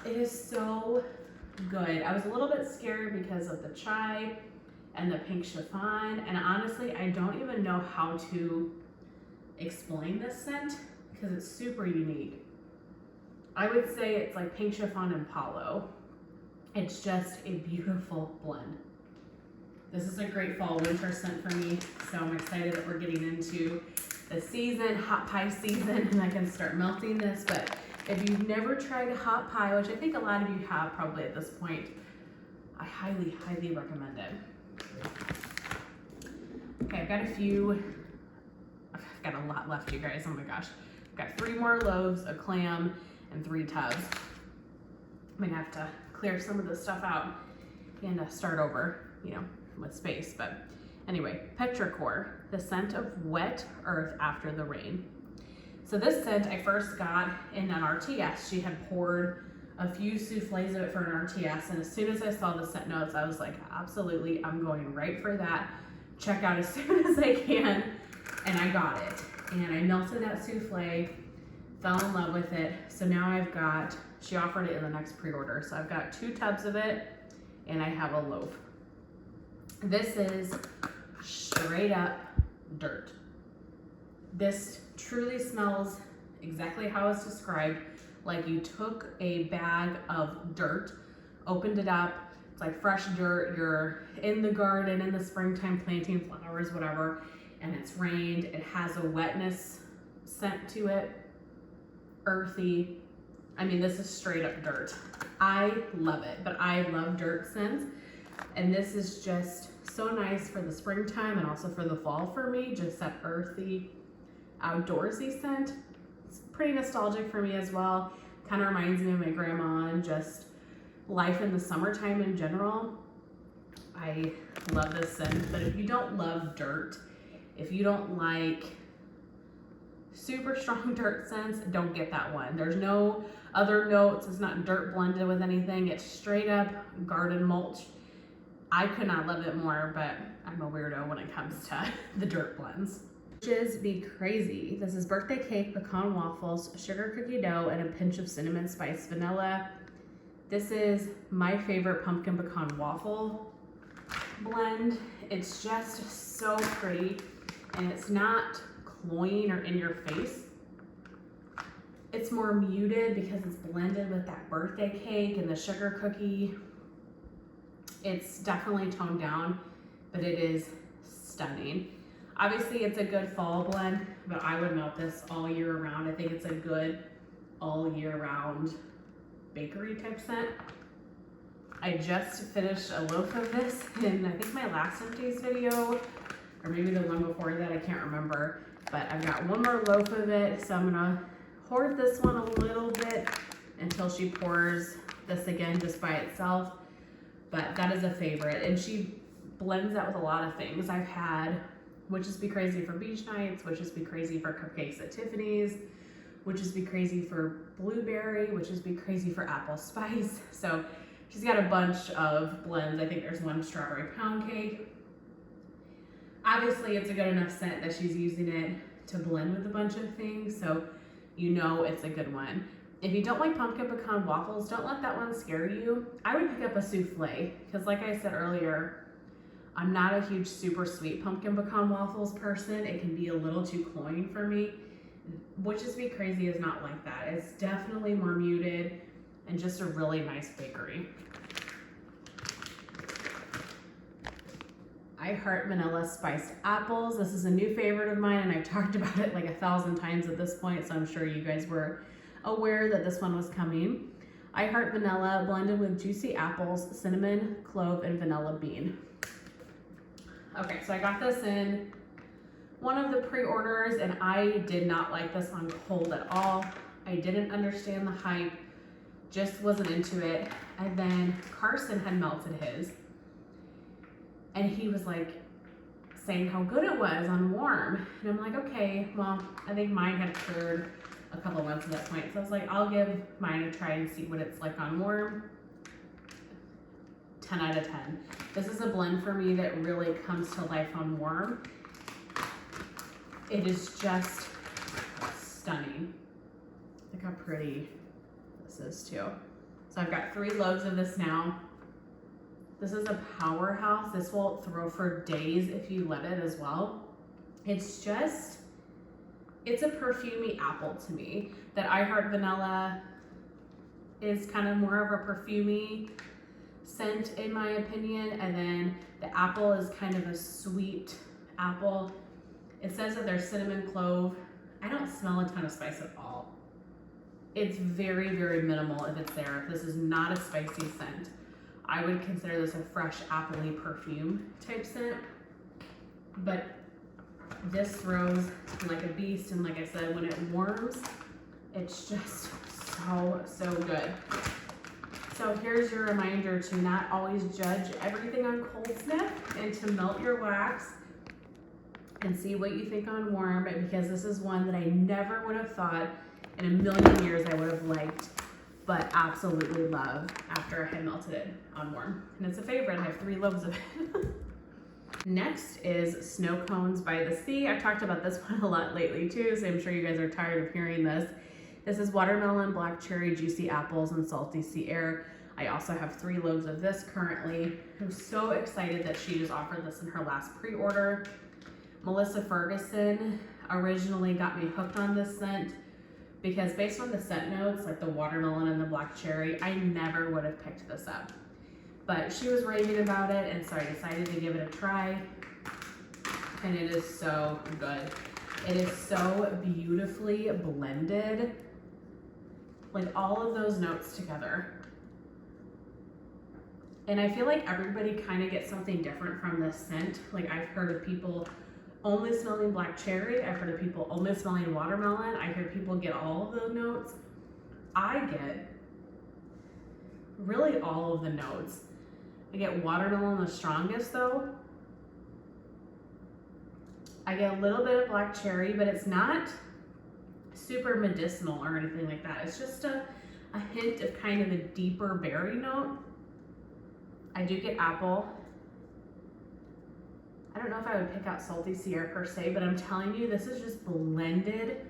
It is so good. I was a little bit scared because of the chai and the pink chiffon, and honestly, I don't even know how to explain this scent because it's super unique. I would say it's like pink chiffon and palo. It's just a beautiful blend. This is a great fall winter scent for me, so I'm excited that we're getting into the season, hot pie season, and I can start melting this. But if you've never tried a hot pie, which I think a lot of you have probably at this point, I highly, highly recommend it. Okay, I've got a lot left, you guys. Oh my gosh. I've got 3 more loaves, a clam, and 3 tubs. I'm gonna have to clear some of this stuff out and start over, you know, with space. But anyway, Petrichor, the scent of wet earth after the rain. So this scent I first got in an RTS. She had poured a few souffles of it for an RTS, and as soon as I saw the scent notes, I was like, absolutely, I'm going right for that. Check out as soon as I can, and I got it. And I melted that souffle, fell in love with it. So now I've got, she offered it in the next pre-order. So I've got 2 tubs of it, and I have a loaf. This is straight up dirt. This truly smells exactly how it's described. Like you took a bag of dirt, opened it up, it's like fresh dirt, you're in the garden in the springtime planting flowers, whatever, and it's rained, it has a wetness scent to it, earthy. I mean, this is straight up dirt. I love it, but I love dirt scents, and this is just so nice for the springtime and also for the fall for me, just that earthy, outdoorsy scent. It's pretty nostalgic for me as well. Kind of reminds me of my grandma and just life in the summertime in general. I love this scent, but if you don't love dirt, if you don't like super strong dirt scents, don't get that one. There's no other notes. It's not dirt blended with anything. It's straight up garden mulch. I could not love it more, but I'm a weirdo when it comes to the dirt blends. Peaches Be Crazy. This is birthday cake, pecan waffles, sugar cookie dough, and a pinch of cinnamon spice vanilla. This is my favorite pumpkin pecan waffle blend. It's just so pretty, and it's not cloying or in your face. It's more muted because it's blended with that birthday cake and the sugar cookie. It's definitely toned down, but it is stunning. Obviously it's a good fall blend, but I would melt this all year round. I think it's a good all year round bakery type scent. I just finished a loaf of this in I think my last empties video, or maybe the one before that, I can't remember. But I've got one more loaf of it, so I'm gonna hoard this one a little bit until she pours this again just by itself. But that is a favorite, and she blends that with a lot of things. I've had Witches Be Crazy for beach nights, Witches Be Crazy for cupcakes at Tiffany's, Witches Be Crazy for blueberry, Witches Be Crazy for apple spice. So she's got a bunch of blends. I think there's one strawberry pound cake. Obviously it's a good enough scent that she's using it to blend with a bunch of things, so you know it's a good one. If you don't like pumpkin pecan waffles, don't let that one scare you. I would pick up a souffle, because like I said earlier, I'm not a huge super sweet pumpkin pecan waffles person. It can be a little too cloying for me. Witches Be Crazy is not like that. It's definitely more muted and just a really nice bakery. I Heart Vanilla Spiced Apples. This is a new favorite of mine, and I've talked about it like 1,000 times at this point, so I'm sure you guys were aware that this one was coming. I Heart Vanilla blended with juicy apples, cinnamon, clove, and vanilla bean. Okay, so I got this in one of the pre-orders, and I did not like this on cold at all. I didn't understand the hype, just wasn't into it. And then Carson had melted his, and he was like saying how good it was on warm. And I'm like, okay, well, I think mine had cured a couple months at that point. So I was like, I'll give mine a try and see what it's like on warm. 10 out of 10. This is a blend for me that really comes to life on warm. It is just stunning. Look how pretty this is too. So I've got 3 loaves of this now. This is a powerhouse. This will throw for days if you let it as well. It's just, it's a perfumey apple to me. That I Heart Vanilla is kind of more of a perfumey scent in my opinion, and then the apple is kind of a sweet apple. It says that there's cinnamon, clove. I don't smell a ton of spice at all. It's very, very minimal if it's there. This is not a spicy scent. I would consider this a fresh appley perfume type scent, but this throws like a beast, and like I said, when it warms, it's just so good. So here's your reminder to not always judge everything on cold snap, and to melt your wax and see what you think on warm, because this is one that I never would have thought in a million years I would have liked, but absolutely love after I had melted it on warm. And it's a favorite. I have 3 loaves of it. Next is Snow Cones by the Sea. I've talked about this one a lot lately too, so I'm sure you guys are tired of hearing this. This is watermelon, black cherry, juicy apples, and salty sea air. I also have 3 loaves of this currently. I'm so excited that she just offered this in her last pre-order. Melissa Ferguson originally got me hooked on this scent because based on the scent notes, like the watermelon and the black cherry, I never would have picked this up. But she was raving about it, and so I decided to give it a try. And it is so good. It is so beautifully blended. Like all of those notes together. And I feel like everybody kind of gets something different from this scent. Like I've heard of people only smelling black cherry. I've heard of people only smelling watermelon. I heard people get all of the notes. I get really all of the notes. I get watermelon the strongest though. I get a little bit of black cherry, but it's not super medicinal or anything like that. It's just a hint of kind of a deeper berry note. I do get apple. I don't know if I would pick out Salty Sierra per se, but I'm telling you, this is just blended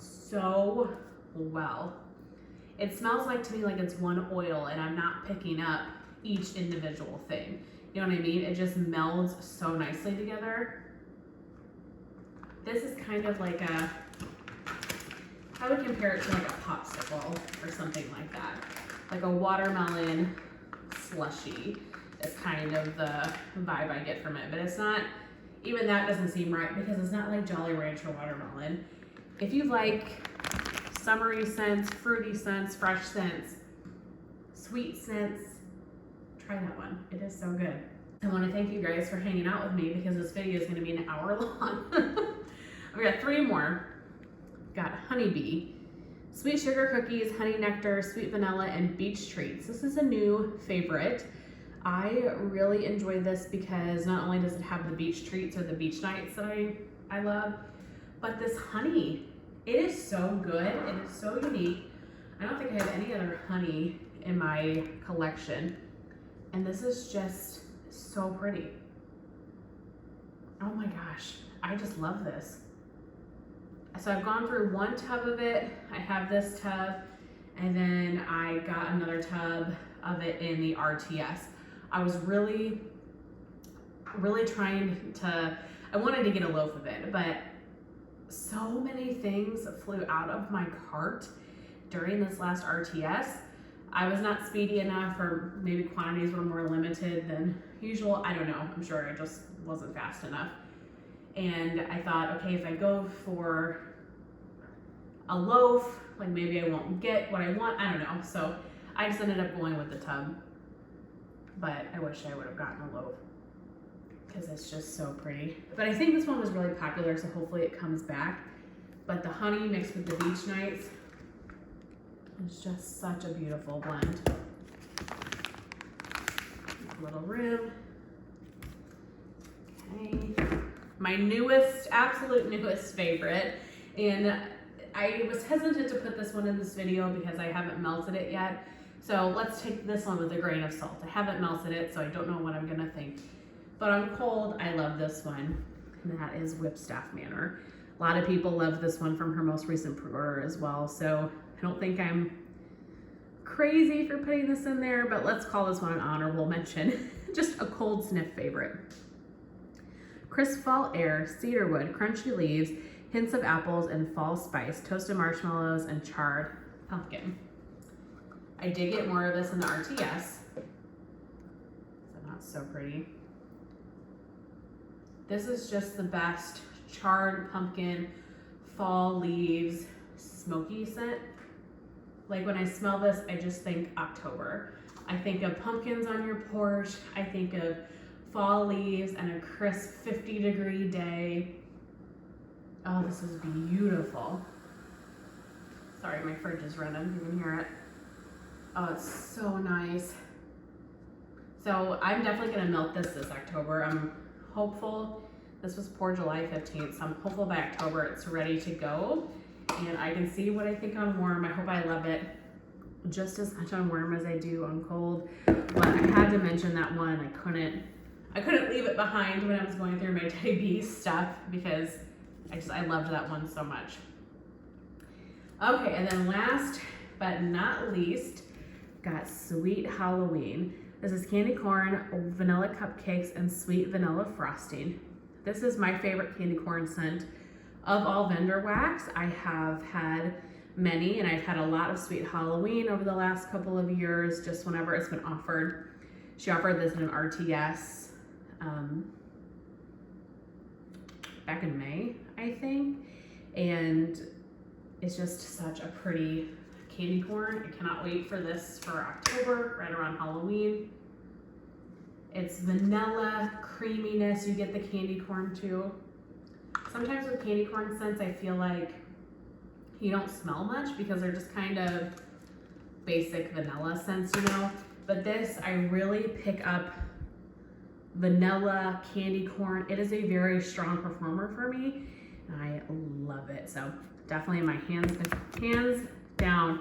so well. It smells like to me like it's one oil and I'm not picking up each individual thing. You know what I mean? It just melds so nicely together. This is kind of like a, I would compare it to like a popsicle or something like that. Like a watermelon slushy is kind of the vibe I get from it. But it's not, even that doesn't seem right because it's not like Jolly Rancher watermelon. If you like summery scents, fruity scents, fresh scents, sweet scents, try that one. It is so good. I want to thank you guys for hanging out with me because this video is going to be an hour long. We got 3 more. Got honeybee, sweet sugar cookies, honey nectar, sweet vanilla, and beach treats. This is a new favorite. I really enjoy this because not only does it have the beach treats or the beach nights that I love, but this honey, it is so good. It is so unique. I don't think I have any other honey in my collection. And this is just so pretty. Oh my gosh, I just love this. So I've gone through 1 tub of it. I have this tub, and then I got another tub of it in the RTS. I was really trying to, I wanted to get a loaf of it, but so many things flew out of my cart during this last RTS. I was not speedy enough, or maybe quantities were more limited than usual. I don't know, I'm sure I just wasn't fast enough. And I thought, okay, if I go for a loaf, like maybe I won't get what I want, I don't know. So I just ended up going with the tub, but I wish I would have gotten a loaf because it's just so pretty. But I think this one was really popular, so hopefully it comes back. But the honey mixed with the beach nights is just such a beautiful blend. Little rim. Okay. My newest, absolute newest favorite, and I was hesitant to put this one in this video because I haven't melted it yet. So let's take this one with a grain of salt. I haven't melted it, so I don't know what I'm gonna think. But on cold, I love this one, and that is Whipstaff Manor. A lot of people love this one from her most recent pre-order as well, so I don't think I'm crazy for putting this in there, but let's call this one an honorable mention. Just a cold sniff favorite. Crisp fall air, cedarwood, crunchy leaves, hints of apples and fall spice, toasted marshmallows, and charred pumpkin. I did get more of this in the RTS. So that's so pretty. This is just the best charred pumpkin, fall leaves, smoky scent. Like when I smell this, I just think October. I think of pumpkins on your porch. I think of fall leaves and a crisp 50-degree day. Oh, this is beautiful. Sorry, my fridge is running, you can hear it. Oh, it's so nice. So I'm definitely gonna melt this October. I'm hopeful, this was poured July 15th, so I'm hopeful by October it's ready to go. And I can see what I think on warm. I hope I love it just as much on warm as I do on cold. But I had to mention that one. I couldn't leave it behind when I was going through my Teddy B stuff because I loved that one so much. Okay, and then last but not least, got Sweet Halloween. This is candy corn, vanilla cupcakes, and sweet vanilla frosting. This is my favorite candy corn scent of all vendor wax. I have had many, and I've had a lot of Sweet Halloween over the last couple of years, just whenever it's been offered. She offered this in an RTS back in May, I think, and it's just such a pretty candy corn. I cannot wait for this for October, right around Halloween. It's vanilla creaminess. You get the candy corn too. Sometimes with candy corn scents, I feel like you don't smell much because they're just kind of basic vanilla scents, you know. But this, I really pick up vanilla, candy corn. It is a very strong performer for me, and I love it. So definitely my hands down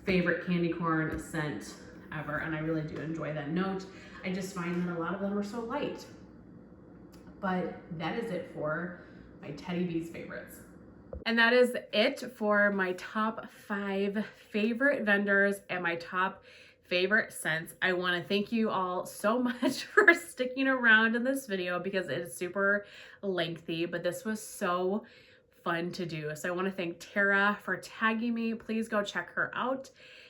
favorite candy corn scent ever, and I really do enjoy that note. I just find that a lot of them are so light. But that is it for my Teddy B's favorites. And that is it for my top 5 favorite vendors and my top favorite scents. I want to thank you all so much for sticking around in this video because it is super lengthy, but this was so fun to do. So I want to thank Tara for tagging me. Please go check her out.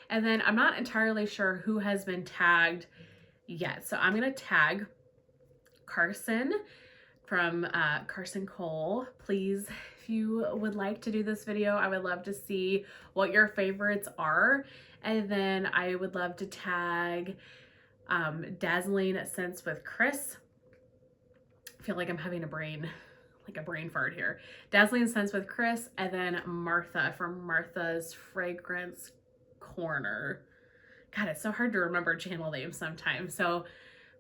And then I'm not entirely sure who has been tagged yet. So I'm going to tag Carson from Carson Cole. Please, if you would like to do this video, I would love to see what your favorites are. And then I would love to tag Dazzling Scents with Chris. I feel like I'm having a brain fart here. Dazzling Scents with Chris, and then Martha from Martha's Fragrance Corner. God, it's so hard to remember channel names sometimes. So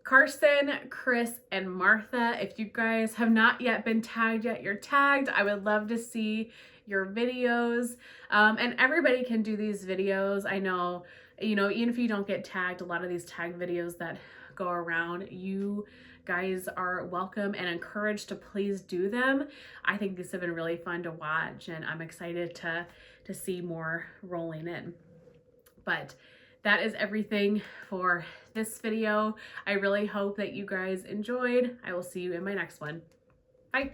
Carson, Chris, and Martha, if you guys have not yet been tagged yet, you're tagged. I would love to see your videos. And everybody can do these videos. I know, you know, even if you don't get tagged, a lot of these tag videos that go around, you guys are welcome and encouraged to please do them. I think these have been really fun to watch, and I'm excited to see more rolling in. But that is everything for this video. I really hope that you guys enjoyed. I will see you in my next one. Bye.